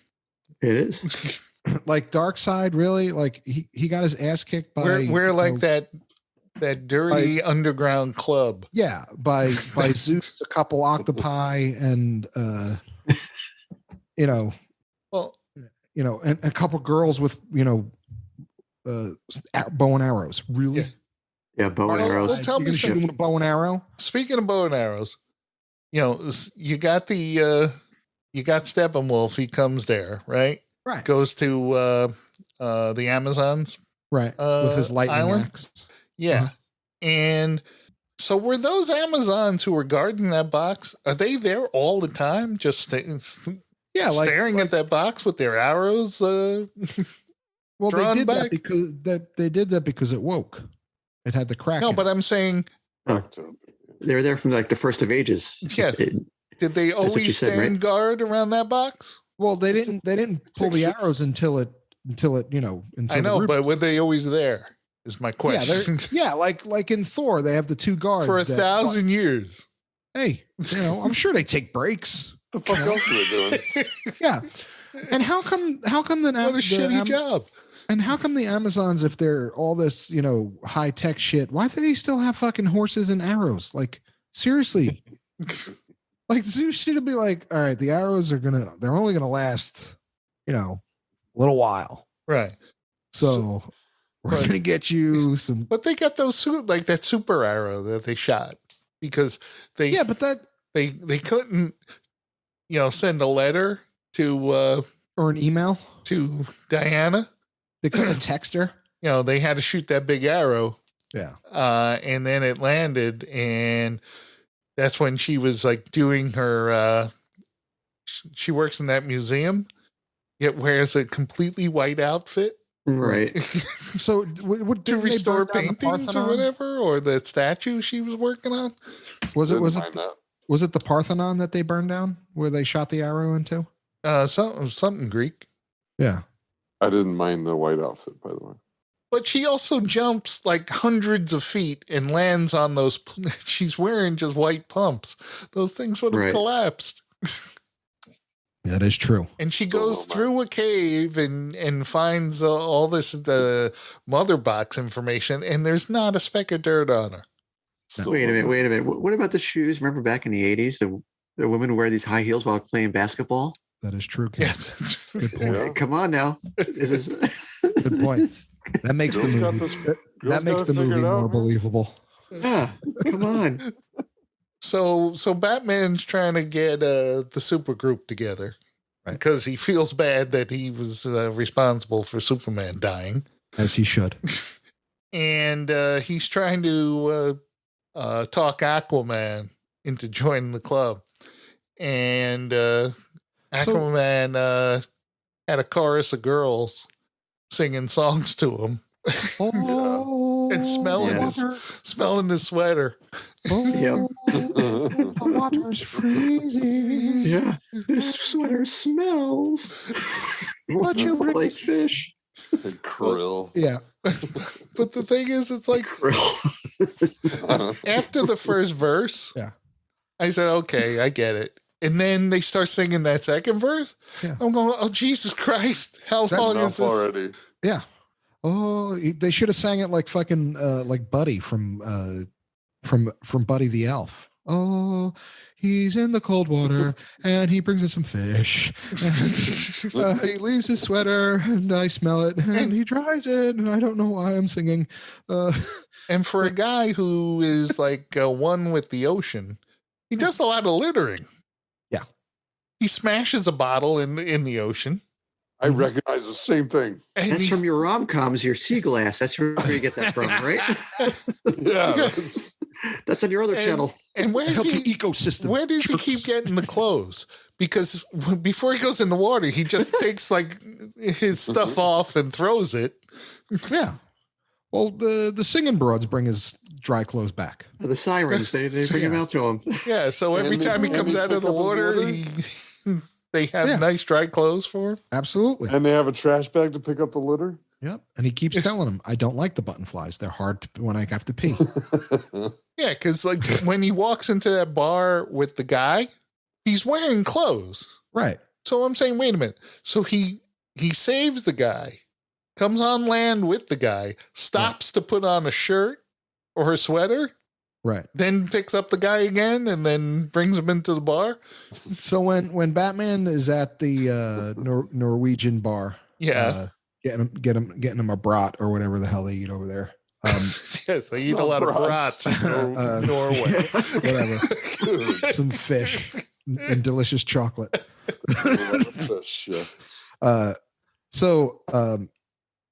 Speaker 4: It is.
Speaker 1: Like Darkseid, really? Like he got his ass kicked by
Speaker 3: we're like that dirty underground club.
Speaker 1: Yeah, by Zeus, a couple octopi, and and a couple girls with bow and arrows. Really?
Speaker 4: Yeah, bow and arrows.
Speaker 1: Well, tell me something with a bow and arrow.
Speaker 3: Speaking of bow and arrows, you got Steppenwolf. He comes there, right?
Speaker 1: Right.
Speaker 3: Goes to the Amazons.
Speaker 1: Right. With his lightning
Speaker 3: island.
Speaker 1: axe.
Speaker 3: Yeah. Uh-huh. And so were those Amazons who were guarding that box, are they there all the time? Just staring at that box with their arrows?
Speaker 1: Well, they did that because it woke. It had the crack.
Speaker 3: No, but I'm saying
Speaker 4: they were there from like the first of ages.
Speaker 3: Yeah. Did they always stand guard around that box?
Speaker 1: Well, they didn't pull the arrows until it
Speaker 3: I know, but were they always there? Is my question.
Speaker 1: Yeah, like in Thor, they have the 2 guards
Speaker 3: for 1,000 years.
Speaker 1: Hey, I'm sure they take breaks.
Speaker 2: The fuck else are they doing?
Speaker 1: Yeah. And how come the
Speaker 3: What a shitty job.
Speaker 1: And how come the Amazons, if they're all this, high tech shit, why do they still have fucking horses and arrows? Like, seriously. Like, she'd be like, all right, the arrows they're only gonna last, a little while.
Speaker 3: Right.
Speaker 1: So we're gonna get you some.
Speaker 3: But they got those like that super arrow that they shot because they
Speaker 1: but that
Speaker 3: they couldn't send a letter to
Speaker 1: or an email
Speaker 3: to Diana.
Speaker 1: They couldn't text her.
Speaker 3: They had to shoot that big arrow.
Speaker 1: Yeah.
Speaker 3: And then it landed, and that's when she was like doing her. She works in that museum, yet wears a completely white outfit.
Speaker 4: Right.
Speaker 1: So
Speaker 3: to restore paintings or whatever, or the statue she was working on.
Speaker 1: Was it the Parthenon that they burned down where they shot the arrow into?
Speaker 3: Something Greek.
Speaker 1: Yeah.
Speaker 2: I didn't mind the white outfit, by the way.
Speaker 3: But she also jumps like hundreds of feet and lands on those. She's wearing just white pumps. Those things would have collapsed.
Speaker 1: That is true.
Speaker 3: And she goes through a cave and finds all this mother box information, and there's not a speck of dirt on her.
Speaker 4: Wait a minute. What about the shoes? Remember back in the 80s, the women would wear these high heels while playing basketball?
Speaker 1: That is true, Ken.
Speaker 3: Yeah,
Speaker 1: good point.
Speaker 4: Yeah. Come on now.
Speaker 1: Good point. That makes the movie. That makes the movie more believable.
Speaker 4: Yeah, come on.
Speaker 3: So Batman's trying to get the super group together because he feels bad that he was responsible for Superman dying,
Speaker 1: as he should.
Speaker 3: And he's trying to talk Aquaman into joining the club, and Aquaman had a chorus of girls singing songs to him. And smelling his sweater.
Speaker 1: The water's freezing.
Speaker 4: Yeah, this sweater smells.
Speaker 1: What you bring
Speaker 4: like fish?
Speaker 2: And krill.
Speaker 1: Yeah.
Speaker 3: But the thing is, it's like after the first verse, I said, okay, I get it. And then they start singing that second verse. Yeah. I'm going, oh, Jesus Christ. How long is this?
Speaker 2: Already.
Speaker 1: Yeah. Oh, they should have sang it like fucking like Buddy from Buddy the Elf. Oh, he's in the cold water and he brings us some fish. And, he leaves his sweater and I smell it and he dries it and I don't know why I'm singing.
Speaker 3: And for a guy who is like one with the ocean, he does a lot of littering.
Speaker 1: Yeah.
Speaker 3: He smashes a bottle in the ocean.
Speaker 2: I recognize the same thing.
Speaker 3: And
Speaker 4: that's from your rom-coms, your sea glass. That's where you get that from, right?
Speaker 2: Yeah.
Speaker 4: That's on your other channel.
Speaker 3: And where does
Speaker 1: ecosystem?
Speaker 3: Where does he keep getting the clothes? Because before he goes in the water, he just takes like his stuff off and throws it.
Speaker 1: Yeah. Well, the singing broads bring his dry clothes back.
Speaker 4: The sirens, they bring him out to him.
Speaker 3: Yeah. So every time he comes out of the water, they have nice dry clothes for him.
Speaker 1: Absolutely.
Speaker 2: And they have a trash bag to pick up the litter.
Speaker 1: Yep. And he keeps telling them, I don't like the button flies. They're hard when I have to pee.
Speaker 3: Yeah, because like when he walks into that bar with the guy, he's wearing clothes.
Speaker 1: Right.
Speaker 3: So I'm saying, wait a minute. So he saves the guy, comes on land with the guy, stops to put on a shirt or a sweater.
Speaker 1: Right.
Speaker 3: Then picks up the guy again and then brings him into the bar.
Speaker 1: So when Batman is at the Norwegian bar, getting him a brat or whatever the hell they eat over there.
Speaker 3: Yes, they eat a lot of brats in Norway.
Speaker 1: Whatever. Some fish and delicious chocolate.
Speaker 2: Fish, yeah.
Speaker 1: So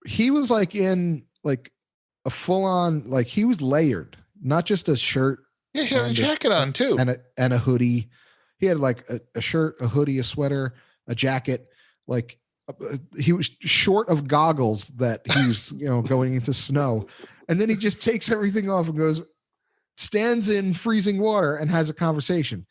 Speaker 1: he was like in like a full on, like he was layered. Not just a shirt.
Speaker 3: Yeah, he had a jacket on too.
Speaker 1: And a hoodie. He had like a shirt, a hoodie, a sweater, a jacket. Like he was short of goggles that he was, going into snow. And then he just takes everything off and stands in freezing water and has a conversation.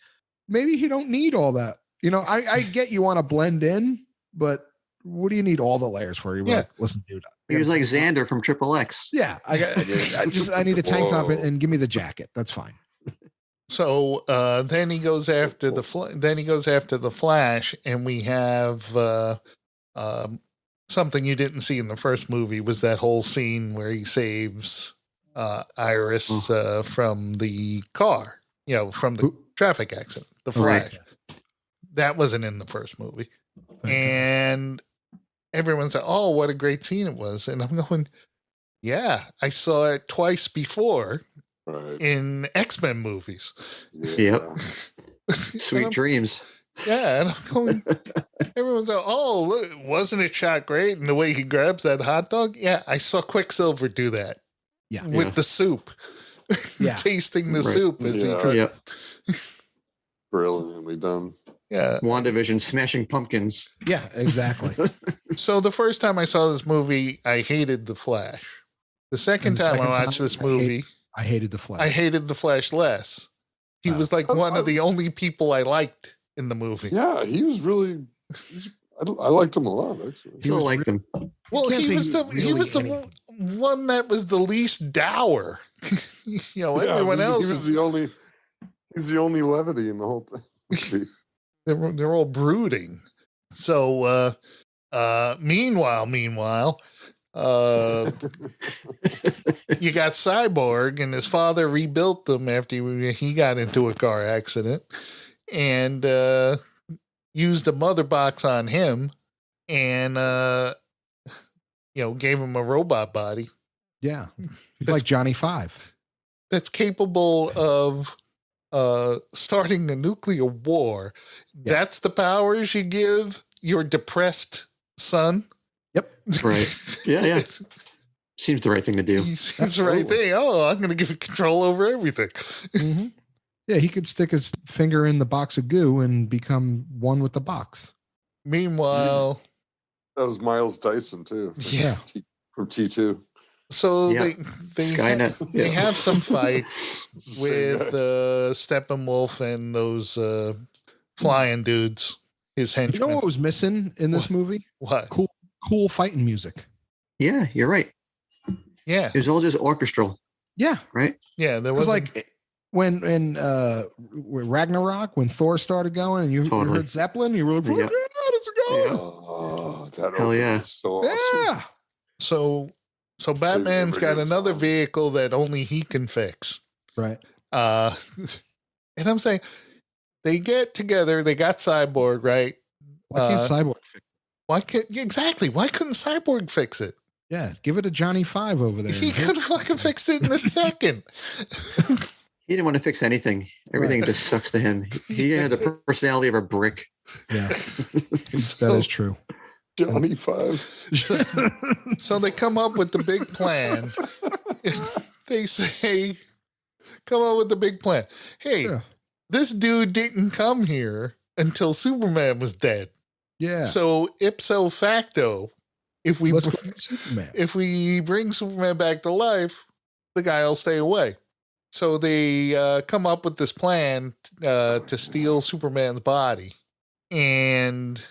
Speaker 1: Maybe you don't need all that. I get you want to blend in, but what do you need all the layers for? You like, listen, dude.
Speaker 4: He was like Xander from Triple X.
Speaker 1: Yeah, I need a tank top and give me the jacket. That's fine.
Speaker 3: So then he goes after the Flash, and we have something you didn't see in the first movie was that whole scene where he saves Iris from the car, from the traffic accident, the Flash. Right. That wasn't in the first movie. And everyone said, "Oh, what a great scene it was." And I'm going, "Yeah, I saw it twice before in X-Men movies."
Speaker 4: Yep. Sweet dreams.
Speaker 3: Yeah, and I'm going, everyone's like, "Oh, look, wasn't it shot great?" And the way he grabs that hot dog. Yeah, I saw Quicksilver do that.
Speaker 1: Yeah.
Speaker 3: With the soup. Yeah. Tasting the soup as he tried.
Speaker 2: Yep. Brilliantly done.
Speaker 3: Yeah.
Speaker 4: WandaVision smashing pumpkins.
Speaker 1: Yeah, exactly.
Speaker 3: So the first time I saw this movie, I hated the Flash. The second time I watched this movie,
Speaker 1: I hated the Flash.
Speaker 3: I hated the Flash less. He was like one of the only people I liked in the movie.
Speaker 2: Yeah, he was really. I liked him a lot, actually.
Speaker 4: Still liked him.
Speaker 3: Well, he was the one that was the least dour. Everyone else
Speaker 2: is the only. He's the only levity in the whole thing.
Speaker 3: They're all brooding. So, meanwhile, you got Cyborg, and his father rebuilt them after he got into a car accident, and used a mother box on him, and gave him a robot body.
Speaker 1: Yeah, he's like Johnny Five.
Speaker 3: That's capable of starting a nuclear war. Yeah. That's the powers you give your depressed son.
Speaker 1: Yep.
Speaker 4: Right. Yeah. Seems the right thing to do.
Speaker 3: Seems the right thing. Oh, I'm going to give you control over everything.
Speaker 1: Mm-hmm. Yeah, he could stick his finger in the box of goo and become one with the box.
Speaker 3: Meanwhile,
Speaker 2: that was Miles Dyson too.
Speaker 3: Yeah,
Speaker 2: from T2.
Speaker 3: So they have some fights with Steppenwolf and those flying dudes. His henchmen.
Speaker 1: You know what was missing in this movie?
Speaker 3: What?
Speaker 1: Cool fighting music.
Speaker 4: Yeah, you're right.
Speaker 3: Yeah,
Speaker 4: it was all just orchestral.
Speaker 1: Yeah,
Speaker 4: right.
Speaker 1: Yeah, there was like when Ragnarok, when Thor started going, and you heard Zeppelin, you were like, "Yeah, let's go!"
Speaker 4: Yeah.
Speaker 2: Oh, that
Speaker 4: hell yeah!
Speaker 2: So awesome.
Speaker 1: Yeah.
Speaker 3: So Batman's got another vehicle that only he can fix.
Speaker 1: Right.
Speaker 3: And I'm saying they get together. They got Cyborg, right?
Speaker 1: Why can't Cyborg fix
Speaker 3: it? Why couldn't Cyborg fix it?
Speaker 1: Yeah, give it to Johnny Five over there.
Speaker 3: He could have fucking fixed it in a second.
Speaker 4: He didn't want to fix anything. Everything just sucks to him. He had the personality of a brick.
Speaker 1: Yeah, that is true.
Speaker 2: Johnny Five.
Speaker 3: So they come up with the big plan. They say, come up with the big plan. Hey, this dude didn't come here until Superman was dead.
Speaker 1: Yeah.
Speaker 3: So ipso facto, if we bring Superman back to life, the guy will stay away. So they come up with this plan to steal Superman's body and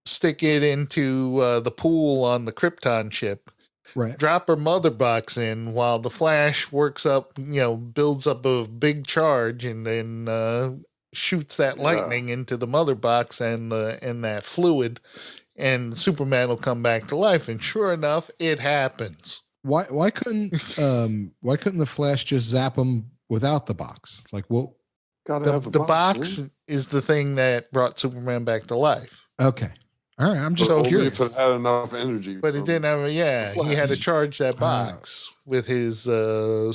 Speaker 3: stick it into the pool on the Krypton ship.
Speaker 1: Right.
Speaker 3: Drop her mother box in while the Flash works up, builds up a big charge and then shoots that lightning into the mother box and that fluid, and Superman will come back to life. And sure enough, it happens.
Speaker 1: Why couldn't the Flash just zap him without the box? Like, what?
Speaker 3: The box is the thing that brought Superman back to life.
Speaker 1: Okay. All right, I'm just curious.
Speaker 2: If it had enough energy.
Speaker 3: But it didn't have, he had to charge that box with his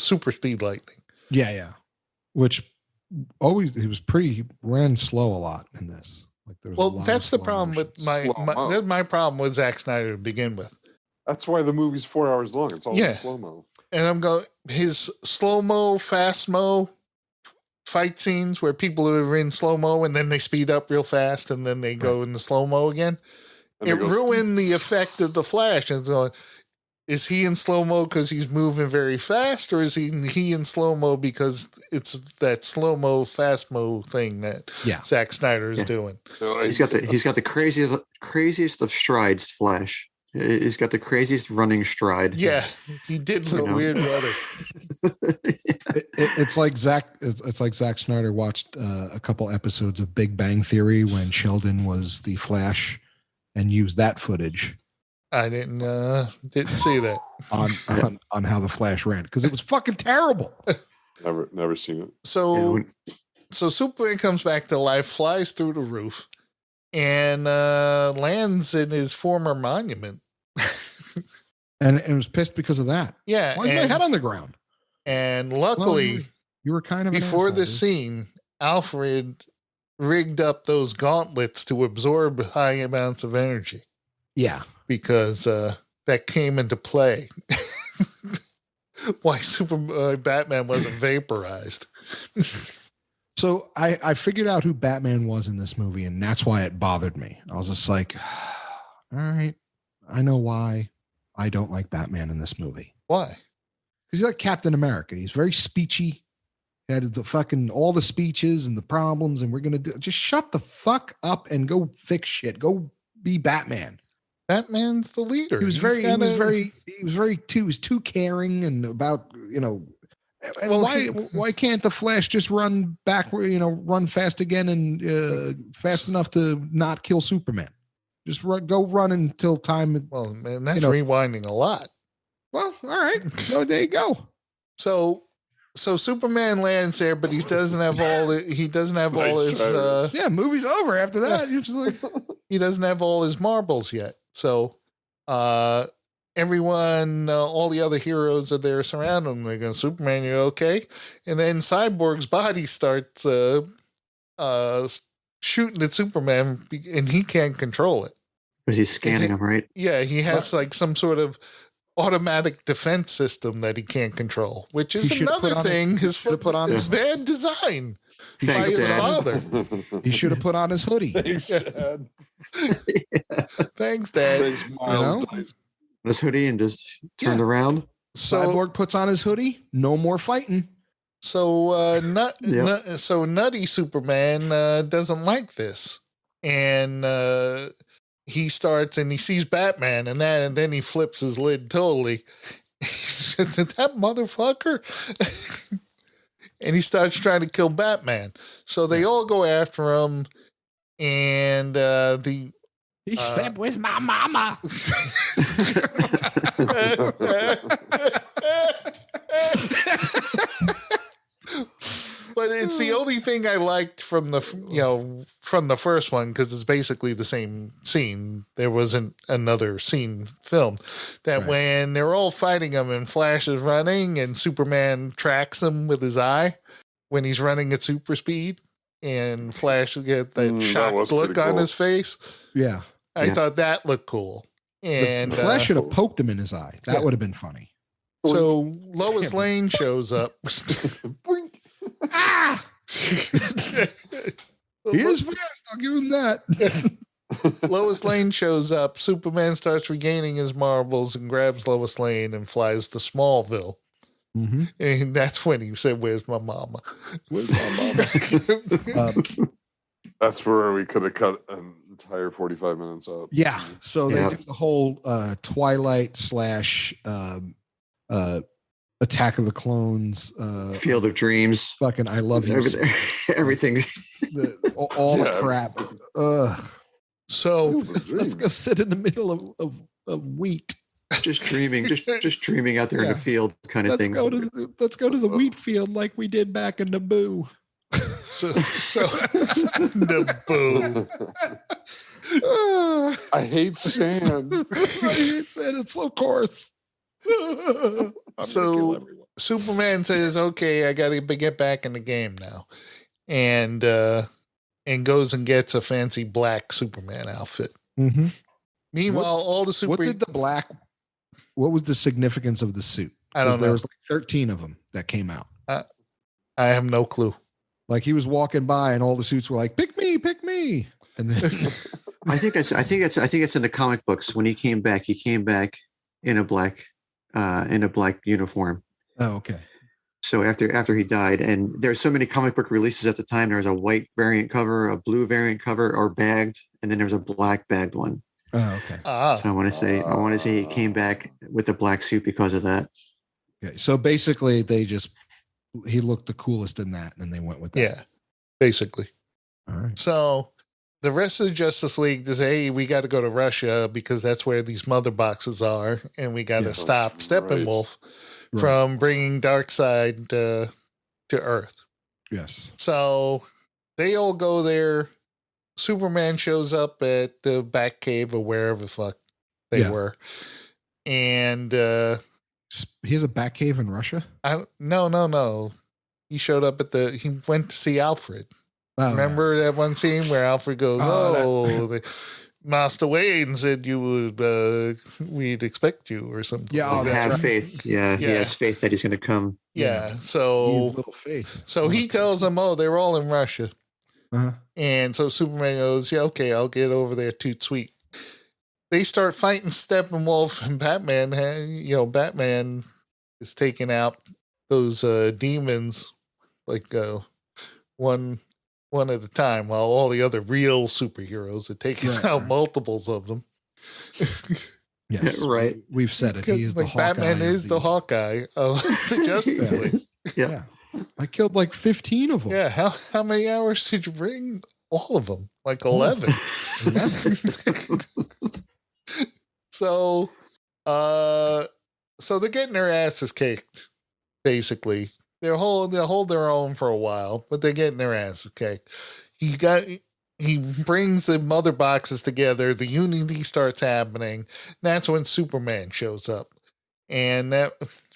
Speaker 3: super speed lightning.
Speaker 1: Yeah. Which he ran slow a lot in this. Like there was
Speaker 3: that's the problem with my problem with Zack Snyder to begin with.
Speaker 2: That's why the movie's 4 hours long. It's all slow-mo.
Speaker 3: And I'm going, his slow-mo, fast-mo fight scenes where people are in slow-mo and then they speed up real fast and then they go into slow-mo again. It ruined the effect of the Flash. And so, is he in slow-mo because he's moving very fast, or is he in slow-mo because it's that slow-mo, fast-mo thing that Zack Snyder is doing?
Speaker 4: He's got the craziest of strides, Flash. He's got the craziest running stride.
Speaker 3: Yeah, he did look weird running.
Speaker 1: It's like Zack. It's like Zack Snyder watched a couple episodes of Big Bang Theory when Sheldon was the Flash, and used that footage
Speaker 3: I didn't see that.
Speaker 1: on how the Flash ran because it was fucking terrible.
Speaker 2: Never seen it.
Speaker 3: So Superman comes back to life, flies through the roof, and lands in his former monument.
Speaker 1: And it was pissed because of that.
Speaker 3: Yeah.
Speaker 1: Why is my head on the ground?
Speaker 3: And luckily,
Speaker 1: you were kind of
Speaker 3: before
Speaker 1: an
Speaker 3: this
Speaker 1: asshole,
Speaker 3: scene, Alfred rigged up those gauntlets to absorb high amounts of energy.
Speaker 1: Yeah.
Speaker 3: Because that came into play. Why Batman wasn't vaporized.
Speaker 1: So I figured out who Batman was in this movie, and that's why it bothered me. I was just like, all right, I know why I don't like Batman in this movie.
Speaker 3: Why?
Speaker 1: Because he's like Captain America. He's very speechy. He had the fucking all the speeches and the problems, and we're gonna just shut the fuck up and go fix shit. Go be Batman.
Speaker 3: Batman's the leader.
Speaker 1: He was too caring and about, and
Speaker 3: Well,
Speaker 1: why can't the Flash just run run fast again and fast enough to not kill Superman? Just go run until time.
Speaker 3: Well, man, that's rewinding a lot.
Speaker 1: Well, all right. So there you go.
Speaker 3: So Superman lands there, but he doesn't have all his
Speaker 1: movie's over after that. You're just like,
Speaker 3: he doesn't have all his marbles yet. So everyone, all the other heroes are there surrounding him. They go, Superman, you okay? And then Cyborg's body starts shooting at Superman, and he can't control it.
Speaker 4: Because he's scanning him, right?
Speaker 3: Yeah, he has like some sort of automatic defense system that he can't control, which is another thing. His bad design
Speaker 4: Thanks,
Speaker 3: by his
Speaker 4: Dad.
Speaker 3: father.
Speaker 1: he should have put on his hoodie.
Speaker 2: Thanks, Dad.
Speaker 3: Thanks, Dad.
Speaker 2: Thanks, Miles. Dyson.
Speaker 4: His hoodie and just turned around.
Speaker 1: Cyborg puts on his hoodie. No more fighting.
Speaker 3: So nutty Superman doesn't like this, and he starts and he sees Batman, and then he flips his lid totally. He says, that motherfucker. And he starts trying to kill Batman. So they all go after him, and
Speaker 1: he slept with my mama.
Speaker 3: But it's the only thing I liked from the first one, because it's basically the same scene. There wasn't another scene filmed that when they're all fighting him and Flash is running and Superman tracks him with his eye when he's running at super speed, and Flash get that shocked look on his face.
Speaker 1: Yeah.
Speaker 3: I thought that looked cool. And
Speaker 1: the Flash should have poked him in his eye. That would have been funny.
Speaker 3: So Lois Lane shows up.
Speaker 1: Ah! He is fast. I'll give him that.
Speaker 3: Lois Lane shows up. Superman starts regaining his marbles and grabs Lois Lane and flies to Smallville.
Speaker 1: Mm-hmm.
Speaker 3: And that's when he said, "Where's my mama?
Speaker 2: Where's my mama?" That's where we could have cut an entire 45 minutes out.
Speaker 1: Yeah. So they do the whole Twilight / Attack of the Clones,
Speaker 4: Field of Dreams,
Speaker 1: fucking I love you,
Speaker 4: everything,
Speaker 1: all the crap.
Speaker 3: So
Speaker 1: let's go sit in the middle of wheat,
Speaker 4: just dreaming out there in the field, kind of thing.
Speaker 1: Let's go to the wheat field like we did back in Naboo.
Speaker 3: So Naboo.
Speaker 2: I hate sand.
Speaker 1: I hate sand. It's so coarse.
Speaker 3: So Superman says, "Okay, I got to get back in the game now," and goes and gets a fancy black Superman outfit.
Speaker 1: Mm-hmm.
Speaker 3: Meanwhile, all the
Speaker 1: what was the significance of the suit?
Speaker 3: I don't know.
Speaker 1: There was like 13 of them that came out.
Speaker 3: I have no clue.
Speaker 1: Like he was walking by, and all the suits were like, "Pick me, pick me," and then
Speaker 4: I think it's in the comic books. When he came back in a black uniform.
Speaker 1: Oh, okay.
Speaker 4: So after he died, and there's so many comic book releases at the time. There was a white variant cover, a blue variant cover, or bagged, and then there was a black bagged one.
Speaker 1: Oh, okay.
Speaker 4: So I want to say he came back with the black suit because of that.
Speaker 1: Okay. So basically, they just he looked the coolest in that, and they went with that.
Speaker 3: Yeah, basically.
Speaker 1: All right.
Speaker 3: So the rest of the Justice League says, hey, we got to go to Russia because that's where these mother boxes are, and we got to
Speaker 1: Yeah,
Speaker 3: stop
Speaker 2: that's
Speaker 3: Steppenwolf
Speaker 1: Right.
Speaker 3: from bringing Darkseid to Earth.
Speaker 1: Yes.
Speaker 3: So they all go there. Superman shows up at the Batcave or wherever the fuck they were. And
Speaker 1: He has a Batcave in Russia?
Speaker 3: no. He showed up he went to see Alfred.
Speaker 1: Oh,
Speaker 3: Remember that one scene where Alfred goes, Master Wayne said you would, we'd expect you or something.
Speaker 1: Yeah,
Speaker 3: like that.
Speaker 4: Have faith. Yeah, he has faith that he's going to come.
Speaker 3: Yeah.
Speaker 1: You
Speaker 3: So,
Speaker 1: little faith.
Speaker 3: he tells them, they're all in Russia.
Speaker 1: Uh-huh.
Speaker 3: And so Superman goes, yeah, okay, I'll get over there too sweet. They start fighting Steppenwolf and Batman. Batman is taking out those demons like one at a time, while all the other real superheroes are taking out multiples of them.
Speaker 1: Yes,
Speaker 4: right.
Speaker 1: We've said it. He is the Hawkeye.
Speaker 3: Batman is the Hawkeye of the Justice League.
Speaker 1: Yeah. I killed like 15 of them.
Speaker 3: Yeah. How many hours did you bring? All of them, like 11. So they're getting their asses kicked. Basically, they'll hold their own for a while, but they're getting their asses kicked. He brings the mother boxes together. The unity starts happening. And that's when Superman shows up, and that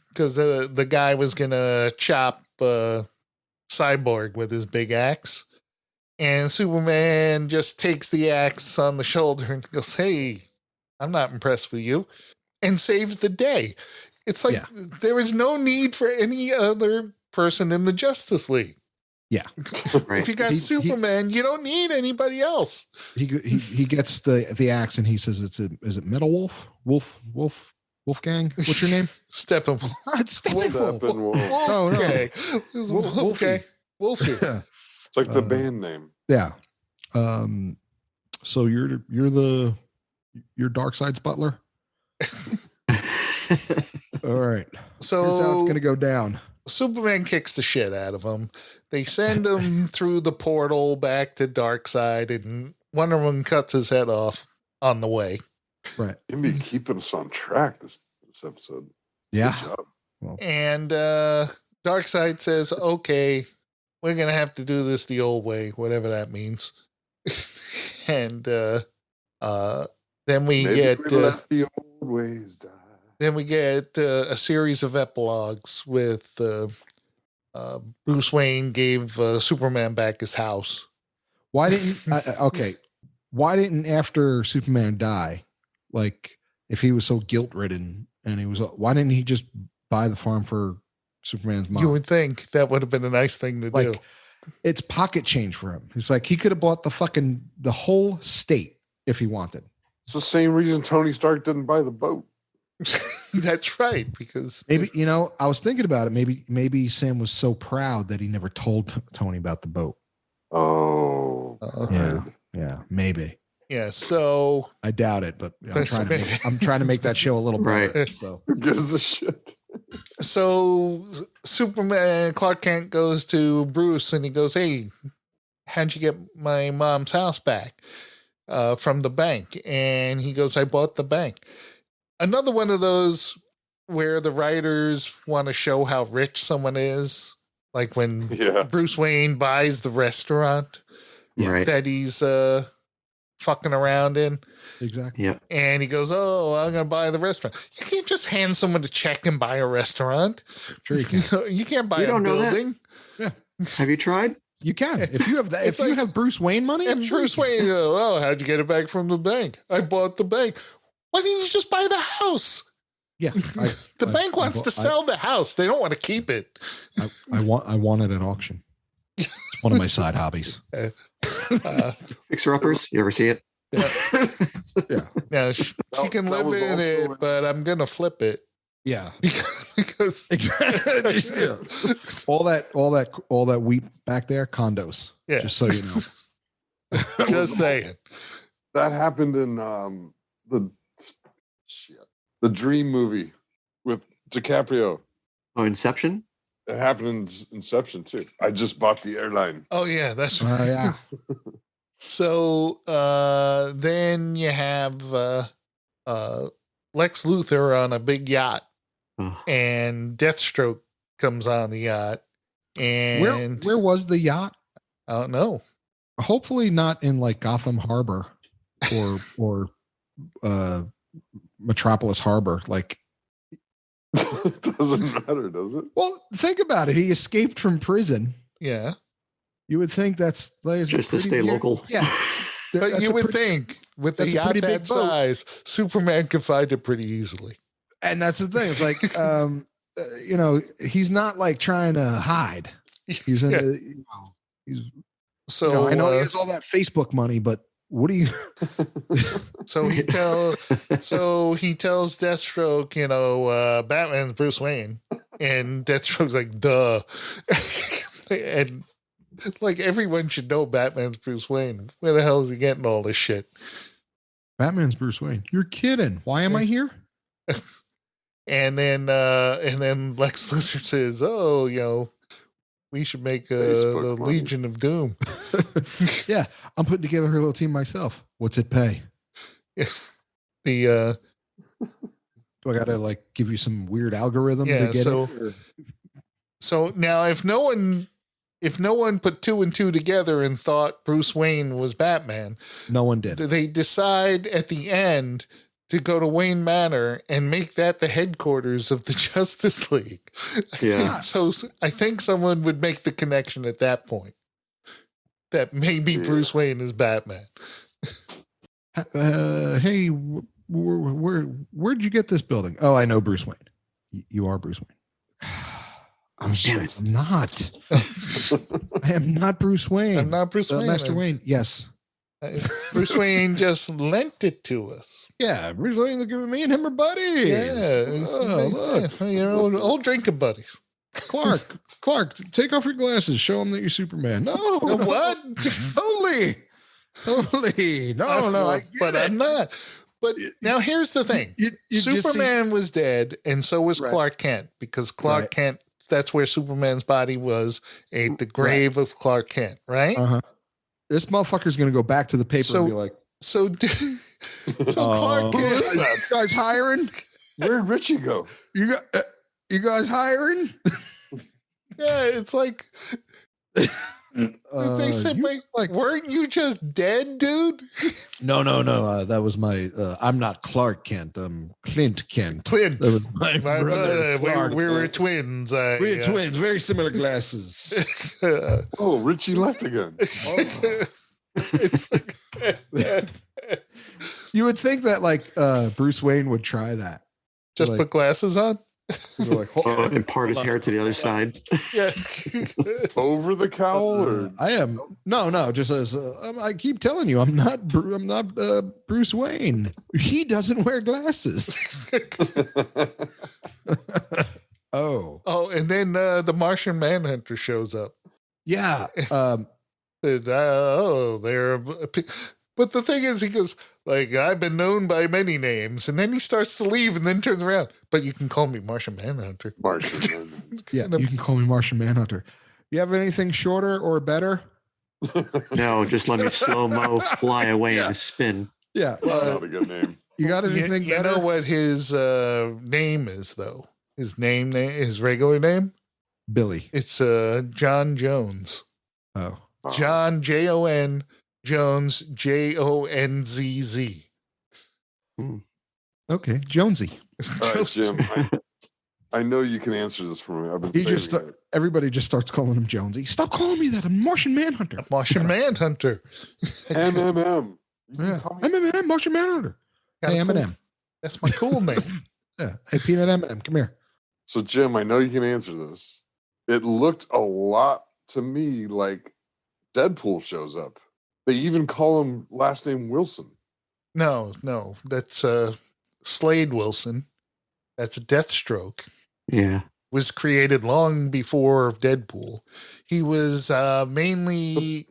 Speaker 3: because the guy was gonna chop Cyborg with his big axe, and Superman just takes the axe on the shoulder and goes, "Hey, I'm not impressed with you," and saves the day. It's like there is no need for any other person in the Justice League.
Speaker 1: Yeah.
Speaker 4: Right.
Speaker 3: If you got Superman, you don't need anybody else.
Speaker 1: He gets the axe and he says, is it Metal Wolf? Wolfgang? What's your name?
Speaker 3: Steppenwolf.
Speaker 1: It's Steppenwolf.
Speaker 2: Steppenwolf.
Speaker 1: Oh, no.
Speaker 3: Okay.
Speaker 1: Wolfie.
Speaker 3: Wolfie.
Speaker 1: Yeah.
Speaker 2: It's like the band name.
Speaker 1: Yeah. So you're Darkseid's butler? All right.
Speaker 3: So
Speaker 1: here's how it's going to go down.
Speaker 3: Superman kicks the shit out of him. They send him through the portal back to Darkseid, and Wonder Woman cuts his head off on the way.
Speaker 1: Right.
Speaker 2: You'll be keeping us on track this episode.
Speaker 1: Yeah.
Speaker 2: Good job.
Speaker 1: Well,
Speaker 3: And Darkseid says, okay, we're going to have to do this the old way, whatever that means. And then we
Speaker 2: Maybe
Speaker 3: get...
Speaker 2: we let the old ways die.
Speaker 3: Then we get a series of epilogues with Bruce Wayne gave Superman back his house.
Speaker 1: why didn't after Superman die, like if he was so guilt ridden and why didn't he just buy the farm for Superman's mom?
Speaker 3: You would think that would have been a nice thing to do.
Speaker 1: It's pocket change for him. It's like he could have bought the whole state if he wanted.
Speaker 2: It's the same reason Tony Stark didn't buy the boat.
Speaker 3: That's right, because
Speaker 1: Maybe, I was thinking about it. Maybe Sam was so proud that he never told Tony about the boat.
Speaker 2: Oh,
Speaker 1: Yeah, maybe.
Speaker 3: Yeah, so
Speaker 1: I doubt it, but I'm trying to make that show a little better.
Speaker 4: Right.
Speaker 1: So
Speaker 2: who gives a shit?
Speaker 3: So Superman, Clark Kent goes to Bruce and he goes, hey, how'd you get my mom's house back from the bank? And he goes, I bought the bank. Another one of those where the writers want to show how rich someone is. Like when Bruce Wayne buys the restaurant that he's fucking around in.
Speaker 1: exactly.
Speaker 4: Yep.
Speaker 3: And he goes, oh, I'm going to buy the restaurant. You can't just hand someone a check and buy a restaurant.
Speaker 1: Sure you can.
Speaker 3: You can't buy
Speaker 4: You
Speaker 3: a
Speaker 4: don't know that.
Speaker 3: building.
Speaker 1: Yeah.
Speaker 4: Have you tried?
Speaker 1: You can. If you have that, if you have Bruce Wayne money,
Speaker 3: And
Speaker 1: sure
Speaker 3: Bruce
Speaker 1: you can.
Speaker 3: Wayne, oh, how'd you get it back from the bank? I bought the bank. Why didn't you just buy the house?
Speaker 1: Yeah.
Speaker 3: The bank wants to sell the house. They don't want to keep it.
Speaker 1: I want it at auction. It's one of my side hobbies.
Speaker 4: Fixer uppers. You ever see it?
Speaker 1: Yeah.
Speaker 3: Now she can
Speaker 2: that
Speaker 3: live
Speaker 2: was
Speaker 3: in
Speaker 2: also
Speaker 3: it,
Speaker 2: in-
Speaker 3: but I'm gonna flip it
Speaker 1: Yeah.
Speaker 3: because
Speaker 1: Exactly. Yeah. All that wheat back there, condos.
Speaker 3: Yeah.
Speaker 1: Just so you know.
Speaker 3: just saying.
Speaker 2: That happened in the Dream movie with DiCaprio.
Speaker 4: Oh, Inception.
Speaker 2: It happened in Inception too. I just bought the airline.
Speaker 3: Oh yeah, that's right.
Speaker 1: Yeah.
Speaker 3: So then you have Lex Luthor on a big yacht,
Speaker 4: Oh,
Speaker 3: and Deathstroke comes on the yacht. And
Speaker 1: Where was the yacht?
Speaker 3: I don't know.
Speaker 1: Hopefully not in like Gotham Harbor or Metropolis Harbor. Like,
Speaker 2: It doesn't matter, does it?
Speaker 1: well, think about it. He escaped from prison.
Speaker 3: Yeah,
Speaker 1: You would think that's
Speaker 4: just to stay local.
Speaker 1: Yeah.
Speaker 3: but
Speaker 1: That's
Speaker 3: you
Speaker 1: a
Speaker 3: would
Speaker 1: pretty-
Speaker 3: think with the
Speaker 1: that's a
Speaker 3: yacht
Speaker 1: pretty big
Speaker 3: that
Speaker 1: boat.
Speaker 3: size, Superman could find it pretty easily.
Speaker 1: And that's the thing. It's like, he's not like trying to hide. He's in.
Speaker 3: Yeah.
Speaker 1: He's.
Speaker 3: So
Speaker 1: I know he has all that Facebook money, but what do you?
Speaker 3: So he tells Deathstroke, Batman's Bruce Wayne, and Deathstroke's like, duh, and like everyone should know Batman's Bruce Wayne. Where the hell is he getting all this shit?
Speaker 1: Batman's Bruce Wayne. You're kidding. Why am I here?
Speaker 3: And then Lex Luthor says, "Oh, we should make the
Speaker 2: Facebook money.
Speaker 3: Legion of Doom."
Speaker 1: Yeah, I'm putting together her little team myself. What's it pay?
Speaker 3: The
Speaker 1: Do I gotta like give you some weird algorithm
Speaker 3: Yeah,
Speaker 1: to get
Speaker 3: so-
Speaker 1: it? Or-
Speaker 3: so now if no one put two and two together and thought Bruce Wayne was Batman,
Speaker 1: No one did.
Speaker 3: they decide at the end to go to Wayne Manor and make that the headquarters of the Justice League.
Speaker 4: Yeah.
Speaker 3: So I think someone would make the connection at that point that maybe
Speaker 2: Yeah.
Speaker 3: Bruce Wayne is Batman.
Speaker 1: Hey, where'd you get this building? Oh, I know Bruce Wayne. You are Bruce Wayne.
Speaker 4: Damn it.
Speaker 1: I'm not. I am not Bruce Wayne.
Speaker 3: I'm not Bruce Wayne.
Speaker 1: Master Wayne. Yes.
Speaker 3: Bruce Wayne just lent it to us.
Speaker 1: Yeah, Bruce Wayne was giving me and him are buddies. Oh, look.
Speaker 3: Your old drinking buddies.
Speaker 1: Clark, take off your glasses. Show him that you're Superman. No,
Speaker 3: What?
Speaker 1: Totally. No, I get
Speaker 3: but
Speaker 1: it.
Speaker 3: I'm not. But now here's the thing.
Speaker 1: You just see-
Speaker 3: Superman was dead, and so was
Speaker 1: Right.
Speaker 3: Clark Kent, because Clark
Speaker 1: Right.
Speaker 3: Kent, that's where Superman's body was, the grave of Clark Kent, right?
Speaker 1: Uh-huh. This motherfucker's gonna go back to the paper
Speaker 3: So-
Speaker 1: and be like,
Speaker 3: So Clark
Speaker 1: "You
Speaker 3: Kent,
Speaker 1: guys hiring?
Speaker 2: Where'd Richie go?
Speaker 1: You guys hiring?"
Speaker 3: yeah, it's like they said,
Speaker 1: you-
Speaker 3: wait,
Speaker 1: like,
Speaker 3: weren't you just dead, dude?
Speaker 1: no. That was my. I'm not Clark Kent. I'm Clint Kent.
Speaker 3: Clint.
Speaker 1: That was my
Speaker 3: My
Speaker 1: brother.
Speaker 3: brother, we were
Speaker 1: Clark.
Speaker 3: twins.
Speaker 1: We're twins. Very similar glasses.
Speaker 2: Oh, Richie left again.
Speaker 3: It's like,
Speaker 1: You would think that like Bruce Wayne would try that.
Speaker 3: just
Speaker 1: Like-
Speaker 3: put glasses on.
Speaker 1: He'd be like,
Speaker 4: And part his hair to the other side.
Speaker 3: Yeah.
Speaker 2: Over the cowl, or
Speaker 1: I am no. Just as I keep telling you, I'm not Bruce Wayne. He doesn't wear glasses. Oh
Speaker 3: Oh, and then the Martian Manhunter shows up.
Speaker 1: yeah.
Speaker 3: And, but the thing is, he goes, like, I've been known by many names. And then he starts to leave and then turns around. But you can call me Martian Manhunter.
Speaker 2: Martian.
Speaker 1: Yeah, you can call me Martian Manhunter. You have anything shorter or better?
Speaker 4: No, just let me slow mo fly away in a spin.
Speaker 1: Yeah.
Speaker 2: Not a good name.
Speaker 1: You got anything
Speaker 3: You
Speaker 1: better?
Speaker 3: know what his name is, though? His regular name?
Speaker 1: Billy.
Speaker 3: It's John Jones.
Speaker 1: Oh.
Speaker 3: John, Jon, Jones, Jonzz.
Speaker 1: Okay. Jonesy.
Speaker 2: All right, Jim. I know you can answer this for me. I've been
Speaker 1: He
Speaker 2: saving
Speaker 1: just
Speaker 2: it.
Speaker 1: everybody just starts calling him Jonesy. Stop calling me that. I'm Martian Manhunter.
Speaker 3: Martian Manhunter.
Speaker 2: MMM. You can
Speaker 1: Yeah.
Speaker 2: call me-
Speaker 1: Eminem, Martian Manhunter. Hey, Eminem.
Speaker 3: That's my cool name.
Speaker 1: Yeah. Hey, Peanut Eminem, come here.
Speaker 2: So, Jim, I know you can answer this. It looked a lot to me like Deadpool shows up. They even call him last name Wilson.
Speaker 3: No, that's Slade Wilson. That's a Deathstroke.
Speaker 4: Yeah.
Speaker 3: Was created long before Deadpool. He was mainly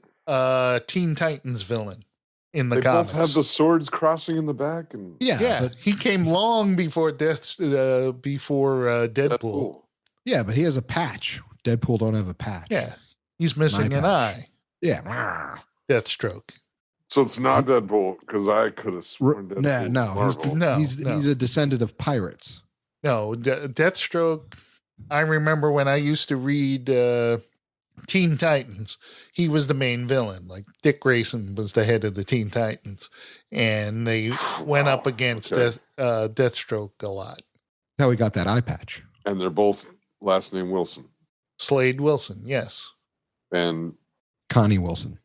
Speaker 3: Teen Titans villain in the
Speaker 2: They
Speaker 3: comics.
Speaker 2: both have the swords crossing in the back, and
Speaker 1: Yeah.
Speaker 3: yeah,
Speaker 1: But
Speaker 3: he came long before Deadpool.
Speaker 1: Yeah, but he has a patch. Deadpool don't have a patch.
Speaker 3: Yeah, he's missing an
Speaker 1: patch.
Speaker 3: eye.
Speaker 1: Yeah.
Speaker 3: Deathstroke.
Speaker 2: So it's not Deadpool because I could have sworn Deadpool.
Speaker 1: No, he's a descendant of pirates.
Speaker 3: No, Deathstroke. I remember when I used to read Teen Titans, he was the main villain. Like Dick Grayson was the head of the Teen Titans, and they went up against Deathstroke a lot.
Speaker 1: How he got that eye patch.
Speaker 2: And they're both last name Wilson.
Speaker 3: Slade Wilson, yes.
Speaker 2: And
Speaker 1: Connie Wilson.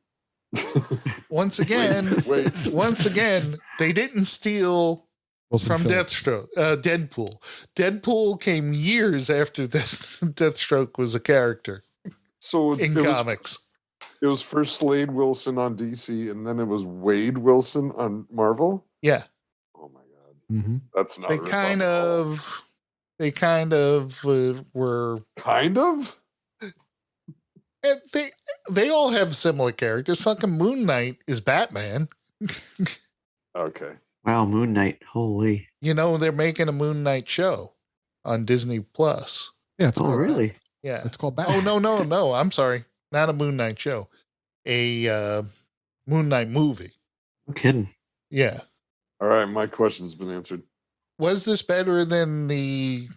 Speaker 3: Once again, once again, they didn't steal
Speaker 1: Wilson
Speaker 3: from
Speaker 1: Phillips.
Speaker 3: Deadpool. Deadpool came years after Deathstroke was a character
Speaker 2: so
Speaker 3: in comics.
Speaker 2: It was first Slade Wilson on DC, and then it was Wade Wilson on Marvel.
Speaker 3: Yeah.
Speaker 2: Oh my god,
Speaker 1: Mm-hmm.
Speaker 2: that's not.
Speaker 3: They kind of were
Speaker 2: kind of.
Speaker 3: They all have similar characters. Fucking Moon Knight is Batman.
Speaker 2: Okay.
Speaker 4: Wow, Moon Knight. Holy.
Speaker 3: You know, they're making a Moon Knight show on Disney Plus.
Speaker 1: Yeah. It's
Speaker 4: Oh,
Speaker 1: called,
Speaker 4: really?
Speaker 3: Yeah.
Speaker 1: It's called Batman.
Speaker 3: Oh, no. I'm sorry. Not a Moon Knight show. A Moon Knight movie.
Speaker 4: No kidding.
Speaker 3: Yeah.
Speaker 2: All right, my question's been answered.
Speaker 3: Was this better than the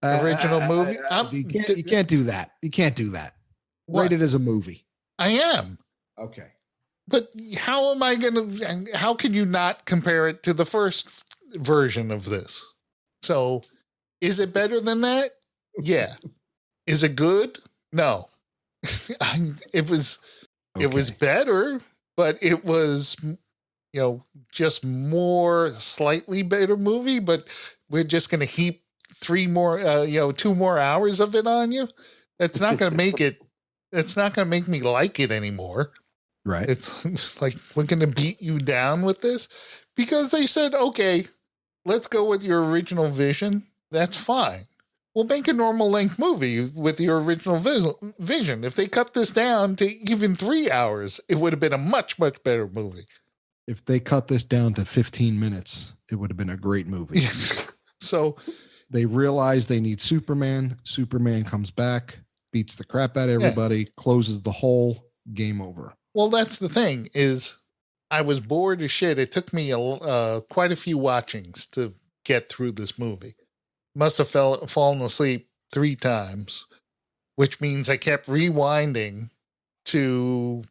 Speaker 3: original movie?
Speaker 1: You can't do that. You can't do that.
Speaker 3: What?
Speaker 1: Rate it as a movie.
Speaker 3: I am.
Speaker 1: Okay.
Speaker 3: But how am I going to, how can you not compare it to the first version of this? So is it better than that? Yeah. Is it good? No. It was better, but it was, just more slightly better movie, but we're just going to heap 2 more hours of it on you. That's not going to make it, it's not going to make me like it anymore.
Speaker 1: Right.
Speaker 3: It's like, we're going to beat you down with this because they said, okay, let's go with your original vision. That's fine. We'll make a normal length movie with your original vision. If they cut this down to even 3 hours, it would have been a much, much better movie.
Speaker 1: If they cut this down to 15 minutes, it would have been a great movie.
Speaker 3: So
Speaker 1: they realize they need Superman. Superman comes back, beats the crap out of everybody, closes the hole, game over.
Speaker 3: Well, that's the thing is I was bored as shit. It took me quite a few watchings to get through this movie. Must have fallen asleep 3 times, which means I kept rewinding to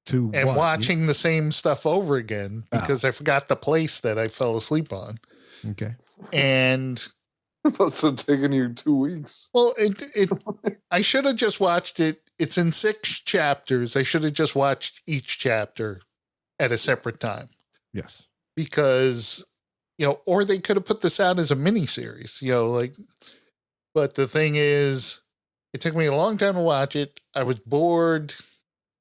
Speaker 3: watching the same stuff over again because I forgot the place that I fell asleep on.
Speaker 1: Okay.
Speaker 3: And
Speaker 2: It must have taken you 2 weeks.
Speaker 3: well, I should have just watched it. It's in 6 chapters. I should have just watched each chapter at a separate time.
Speaker 1: Yes.
Speaker 3: Because, or they could have put this out as a mini series, but the thing is, it took me a long time to watch it. I was bored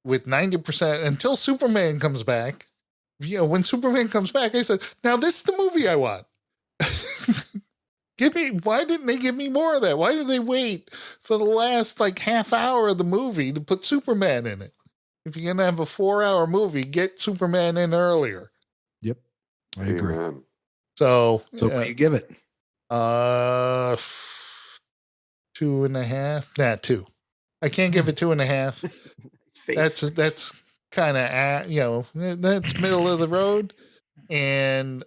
Speaker 3: with 90% until Superman comes back. When Superman comes back, I said, now this is the movie I want. Why didn't they give me more of that? Why did they wait for the last half hour of the movie to put Superman in it? If you're going to have a 4-hour movie, get Superman in earlier.
Speaker 1: Yep. I agree.
Speaker 2: Amen.
Speaker 3: So
Speaker 1: what do you give it?
Speaker 3: 2.5. Nah, 2. I can't give it 2.5. That's kind of that's middle of the road, and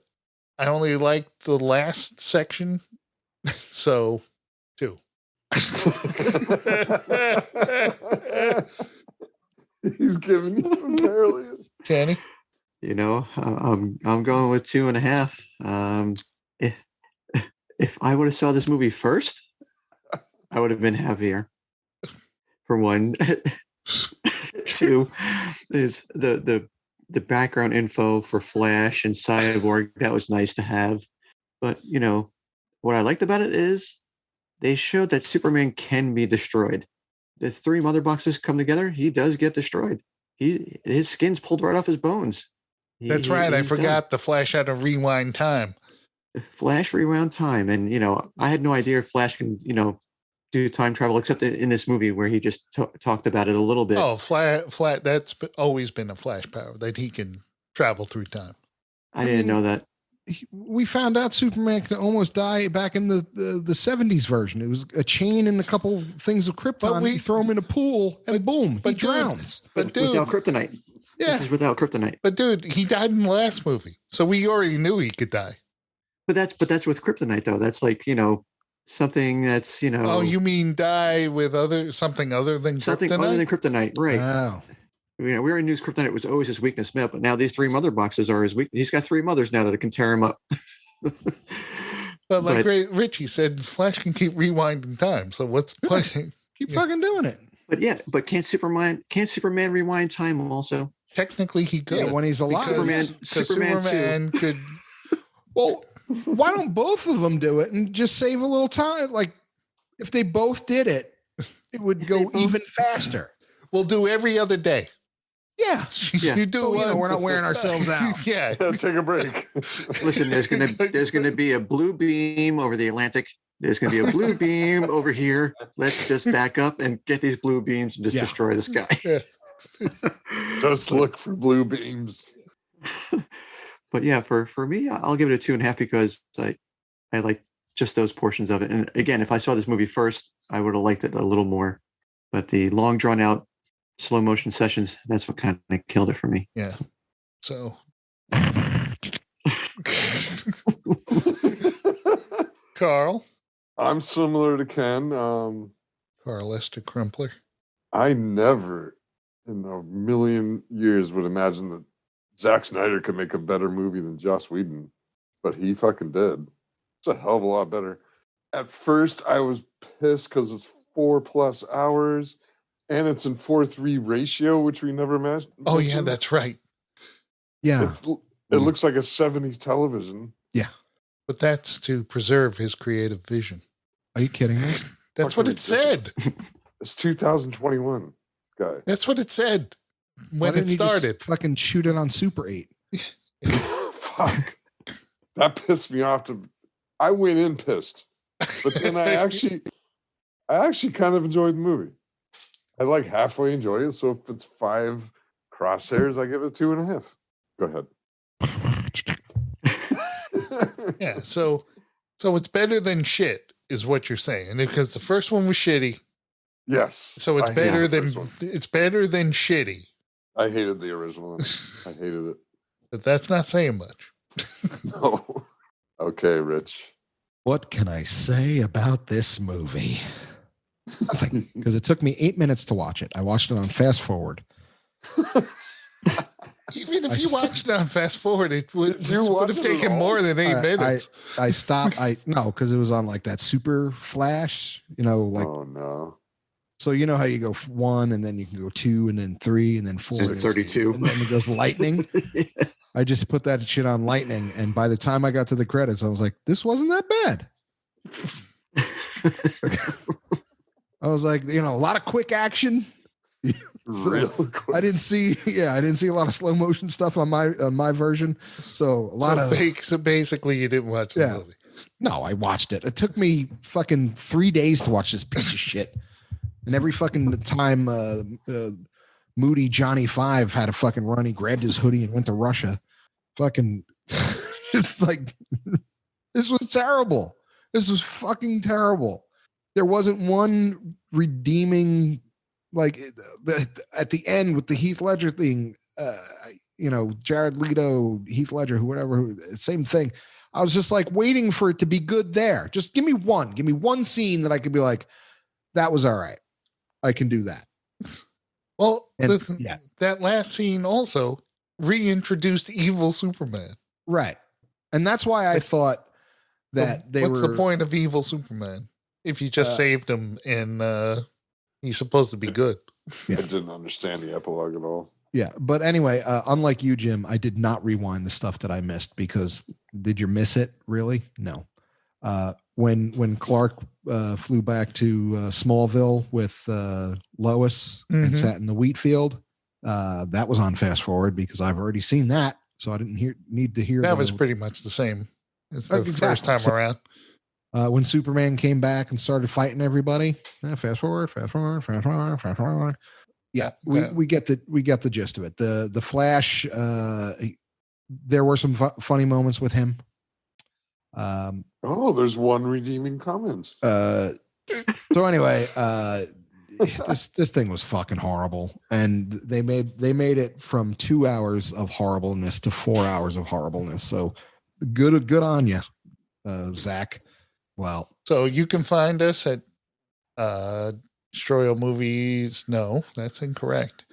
Speaker 3: I only liked the last section, so 2.
Speaker 2: He's giving you barely.
Speaker 3: Tanny?
Speaker 4: I'm going with 2.5. If I would have saw this movie first, I would have been happier. For one. 2 is the background info for Flash and Cyborg. That was nice to have. But, what I liked about it is they showed that Superman can be destroyed. The 3 mother boxes come together, he does get destroyed. His skin's pulled right off his bones.
Speaker 3: That's right. I forgot the Flash had to rewind time.
Speaker 4: Flash rewound time. And, I had no idea if Flash can, do time travel, except in this movie where he just talked about it a little bit.
Speaker 3: Oh, flat. That's always been a Flash power that he can travel through time.
Speaker 4: I didn't know that.
Speaker 1: we found out Superman could almost die back in the 70s version. It was a chain and a couple things of Krypton. You throw him in a pool and boom, he drowns.
Speaker 4: But without kryptonite.
Speaker 1: Yeah.
Speaker 4: This is without kryptonite.
Speaker 3: But dude, he died in the last movie, so we already knew he could die.
Speaker 4: But that's with kryptonite though. That's like, something that's,
Speaker 3: Oh, you mean die with something other than
Speaker 4: something
Speaker 3: kryptonite?
Speaker 4: other than kryptonite, right?
Speaker 1: Oh.
Speaker 4: We already knew kryptonite was always his weakness, but now these 3 mother boxes are his weakness. He's got 3 mothers now that can tear him up.
Speaker 3: But like Richie said, Flash can keep rewinding time. So what's the point?
Speaker 1: Keep fucking doing it.
Speaker 4: But can't Superman rewind time also?
Speaker 3: Technically, he could.
Speaker 1: Yeah, when he's alive.
Speaker 3: Superman could.
Speaker 1: Well, why don't both of them do it and just save a little time? Like, if they both did it, it would go even faster.
Speaker 3: We'll do every other day.
Speaker 1: Yeah.
Speaker 3: You do.
Speaker 1: So, we're not wearing ourselves out.
Speaker 3: Yeah.
Speaker 2: Take a break.
Speaker 4: Listen, there's gonna be a blue beam over the Atlantic. There's gonna be a blue beam over here. Let's just back up and get these blue beams and just destroy this guy.
Speaker 2: Just look for blue beams.
Speaker 4: But yeah, for me, I'll give it a 2.5 because I like just those portions of it. And again, if I saw this movie first, I would have liked it a little more. But the long drawn out slow motion sessions, that's what kind of killed it for me.
Speaker 3: Yeah. So Carl.
Speaker 2: I'm similar to Ken.
Speaker 3: Carl Esther Crumpler.
Speaker 2: I never in a million years would imagine that Zack Snyder could make a better movie than Joss Whedon, but he fucking did. It's a hell of a lot better. At first, I was pissed because it's 4+ hours and it's in 4:3 ratio, which we never imagined.
Speaker 3: Oh, yeah, that's right.
Speaker 1: Yeah.
Speaker 2: It looks like a 70s television.
Speaker 1: Yeah.
Speaker 3: But that's to preserve his creative vision.
Speaker 1: Are you kidding me?
Speaker 3: That's what it said.
Speaker 2: It's 2021, guy.
Speaker 3: That's what it said when it started.
Speaker 1: Fucking shoot it on Super 8.
Speaker 2: Fuck. That pissed me off. I went in pissed, but then I actually kind of enjoyed the movie. I like halfway enjoyed it. So if it's 5 crosshairs, I give it 2.5. Go ahead.
Speaker 3: Yeah. So it's better than shit is what you're saying. Because the first one was shitty.
Speaker 2: Yes.
Speaker 3: So it's better than shitty.
Speaker 2: I hated the original one. I hated it.
Speaker 3: But that's not saying much.
Speaker 2: No. Okay, Rich.
Speaker 1: What can I say about this movie? Nothing, because it took me 8 minutes to watch it. I watched it on fast forward.
Speaker 3: Even if you watched it on fast forward, it would have taken more than 8 minutes.
Speaker 1: I stopped. No, because it was on like that super flash, like.
Speaker 2: Oh no.
Speaker 1: So you know how you go 1 and then you can go 2 and then 3 and then 4
Speaker 4: and 32
Speaker 1: and then it goes lightning. Yeah. I just put that shit on lightning, and by the time I got to the credits, I was like, "This wasn't that bad." I was like, a lot of quick action.
Speaker 2: Real quick.
Speaker 1: I didn't see a lot of slow motion stuff on my version. So
Speaker 3: so basically you didn't watch the movie.
Speaker 1: No, I watched it. It took me fucking 3 days to watch this piece of shit. And every fucking time Moody Johnny 5 had a fucking run, he grabbed his hoodie and went to Russia. Fucking just like this was terrible. This was fucking terrible. There wasn't one redeeming, like at the end with the Heath Ledger thing, Jared Leto, Heath Ledger, whoever, same thing. I was just like waiting for it to be good there. Just give me one scene that I could be like, that was all right. I can do that.
Speaker 3: Well, that last scene also reintroduced evil Superman.
Speaker 1: Right. And that's why I thought that
Speaker 3: what's the point of evil Superman if you just saved him and he's supposed to be good?
Speaker 2: Yeah. I didn't understand the epilogue at all.
Speaker 1: Yeah. But anyway, unlike you, Jim, I did not rewind the stuff that I missed because did you miss it? Really? No. When Clark flew back to Smallville with Lois and sat in the wheat field, that was on fast forward because I've already seen that, so I didn't need to hear
Speaker 3: that. Was pretty much the same as the first time around.
Speaker 1: When Superman came back and started fighting everybody, fast forward. Yeah, we get the gist of it. The Flash, there were some funny moments with him.
Speaker 2: Oh, there's one redeeming comment.
Speaker 1: So anyway, this thing was fucking horrible, and they made it from 2 hours of horribleness to 4 hours of horribleness. So good on you, Zach. Well,
Speaker 3: So you can find us at Destroy All Movies. No, that's incorrect.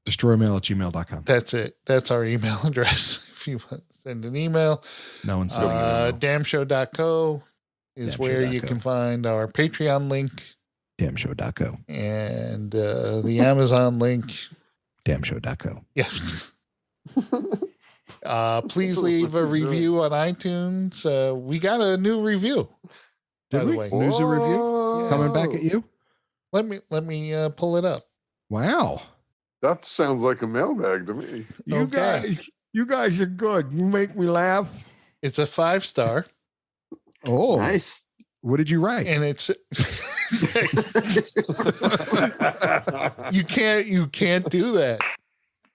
Speaker 1: destroymail@gmail.com.
Speaker 3: That's it. That's our email address. If you want to send an email,
Speaker 1: No one's sending an email.
Speaker 3: damshow.co is where you
Speaker 1: Damshow.co.
Speaker 3: can find our Patreon link
Speaker 1: Damshow.co.
Speaker 3: and the Amazon link.
Speaker 1: Damshow.co.
Speaker 3: Yeah. Please leave a review on iTunes. We got a new review, by the way.
Speaker 1: News and review coming back at you.
Speaker 3: Let me pull it up.
Speaker 1: Wow.
Speaker 2: That sounds like a mailbag to me.
Speaker 3: Okay.
Speaker 1: You guys are good. You make me laugh.
Speaker 3: It's a 5-star,
Speaker 1: Oh,
Speaker 4: Nice.
Speaker 1: What did you write?
Speaker 3: and it's you can't do that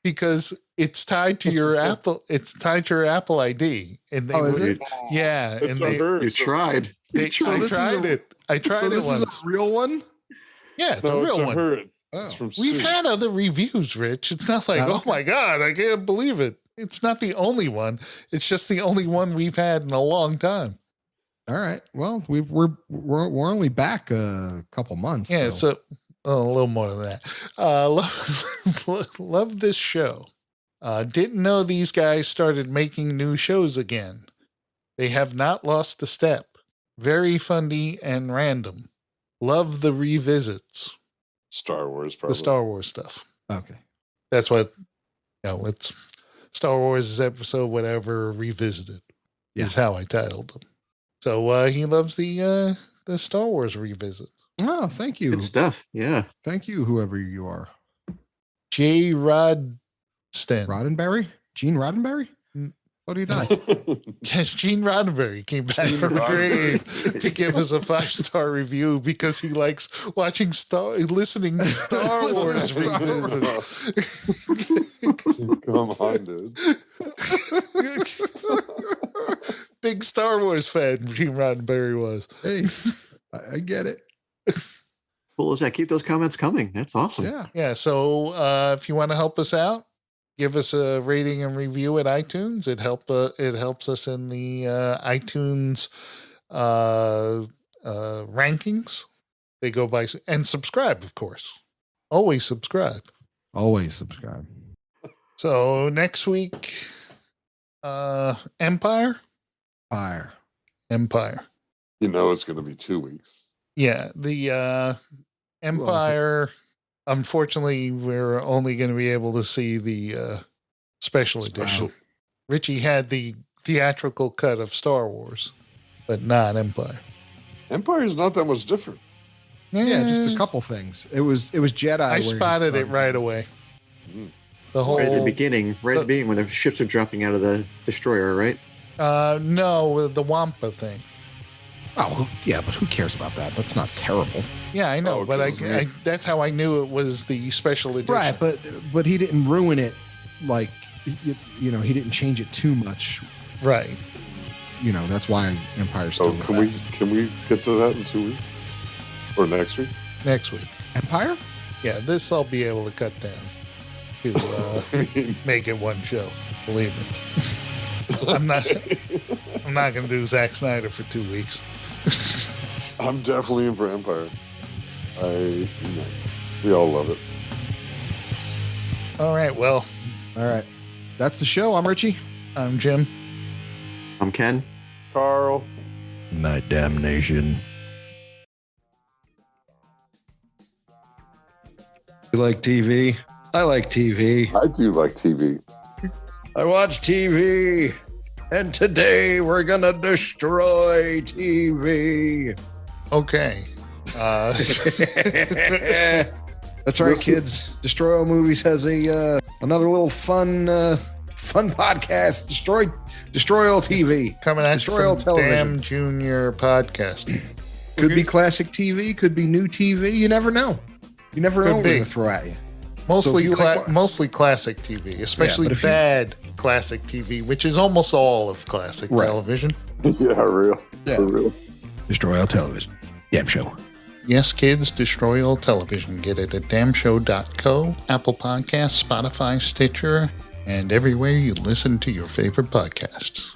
Speaker 3: because it's tied to your Apple. It's tied to your Apple ID, and they
Speaker 1: Oh, is it?
Speaker 3: yeah,
Speaker 2: It's
Speaker 3: and
Speaker 2: unheard.
Speaker 4: You tried.
Speaker 3: I
Speaker 1: So this is
Speaker 3: tried
Speaker 1: a-
Speaker 3: it. I tried
Speaker 1: So
Speaker 3: it
Speaker 1: this is
Speaker 3: once.
Speaker 1: a real one?
Speaker 3: Yeah, it's
Speaker 2: No,
Speaker 3: a
Speaker 2: it's
Speaker 3: real
Speaker 2: a
Speaker 3: one.
Speaker 2: herd.
Speaker 1: Oh.
Speaker 2: It's from
Speaker 3: We've
Speaker 2: Sue.
Speaker 3: had other reviews, Rich. It's not like,
Speaker 1: Oh,
Speaker 3: oh my God, I can't believe it. It's not the only one. It's just the only one we've had in a long time.
Speaker 1: All right. Well, we're only back a couple months.
Speaker 3: Yeah,
Speaker 1: so.
Speaker 3: so a little more than that. Love this show. Didn't know these guys started making new shows again. They have not lost a step. Very funny and random. Love the revisits,
Speaker 2: Star Wars, probably.
Speaker 3: the Star Wars stuff.
Speaker 1: Okay.
Speaker 3: That's what, it's Star Wars episode, whatever, revisited
Speaker 1: Yeah.
Speaker 3: is how I titled them. So he loves the Star Wars revisit.
Speaker 1: Oh, thank you.
Speaker 4: Good stuff. Yeah.
Speaker 1: Thank you, whoever you are.
Speaker 3: J. Rodsten.
Speaker 1: Roddenberry? Gene Roddenberry? What did he die?
Speaker 3: Yes, Gene Roddenberry came back
Speaker 2: Gene
Speaker 3: from the grave
Speaker 2: Roddenberry.
Speaker 3: to give us a 5-star review because he likes listening to Star Wars
Speaker 1: Star
Speaker 3: revisit.
Speaker 2: Come on, dude.
Speaker 3: Big Star Wars fan, Gene Roddenberry was.
Speaker 1: Hey, I get it.
Speaker 4: Cool as that. Keep those comments coming. That's awesome.
Speaker 1: Yeah.
Speaker 3: Yeah, so if you want to help us out, give us a rating and review at iTunes. It helps us in the iTunes rankings. They go by, and subscribe, of course. Always subscribe.
Speaker 1: Always subscribe.
Speaker 3: So next week, Empire.
Speaker 1: Fire.
Speaker 2: You know it's going to be 2 weeks.
Speaker 3: Yeah, the Empire. Unfortunately, we're only going to be able to see the special edition. Richie had the theatrical cut of Star Wars, but not Empire.
Speaker 2: Empire's not that much different.
Speaker 1: Yeah, just a couple things. It was Jedi.
Speaker 3: I
Speaker 1: where he
Speaker 3: spotted it
Speaker 1: from.
Speaker 3: right away.
Speaker 2: Mm.
Speaker 3: The whole
Speaker 4: Right at the beginning, when the ships are dropping out of the destroyer, right?
Speaker 3: no, the Wampa thing.
Speaker 1: Oh, yeah, but who cares about that? That's not terrible.
Speaker 3: Yeah, I know,
Speaker 2: Oh,
Speaker 3: but
Speaker 2: because
Speaker 3: that's how I knew it was the special edition.
Speaker 1: Right, but he didn't ruin it. Like, he didn't change it too much.
Speaker 3: Right.
Speaker 1: That's why Empire's still
Speaker 2: So
Speaker 1: the best.
Speaker 2: can we get to that in 2 weeks or next week?
Speaker 3: Next week.
Speaker 1: Empire?
Speaker 3: Yeah, this I'll be able to cut down to
Speaker 2: I mean,
Speaker 3: make it one show. Believe me. I'm not going to do Zack Snyder for 2 weeks.
Speaker 2: I'm definitely in for Empire. We all love it.
Speaker 3: All right. Well,
Speaker 1: All right. That's the show. I'm Richie.
Speaker 3: I'm Jim.
Speaker 4: I'm Ken.
Speaker 2: Carl.
Speaker 1: Night damnation. You like TV? I like TV.
Speaker 2: I do like TV.
Speaker 1: I watch TV. And today we're going to destroy TV.
Speaker 3: Okay.
Speaker 1: That's right, kids. Destroy All Movies has another little fun podcast. Destroy All TV.
Speaker 3: Coming at you
Speaker 1: Destroy All
Speaker 3: from
Speaker 1: Television.
Speaker 3: Damn Junior Podcast.
Speaker 1: Could be classic TV. Could be new TV. You never know. You never know
Speaker 3: Could
Speaker 1: what we're
Speaker 3: be.
Speaker 1: going to throw at you.
Speaker 3: Mostly,
Speaker 1: So if you like-
Speaker 3: mostly classic TV, especially
Speaker 1: but if you-
Speaker 3: bad classic TV, which is almost all of classic
Speaker 1: Right.
Speaker 3: television.
Speaker 2: Yeah, real.
Speaker 1: Yeah.
Speaker 2: For real.
Speaker 1: Destroy all television. Damn show.
Speaker 3: Yes, kids, destroy all television. Get it at damshow.co, Apple Podcasts, Spotify, Stitcher, and everywhere you listen to your favorite podcasts.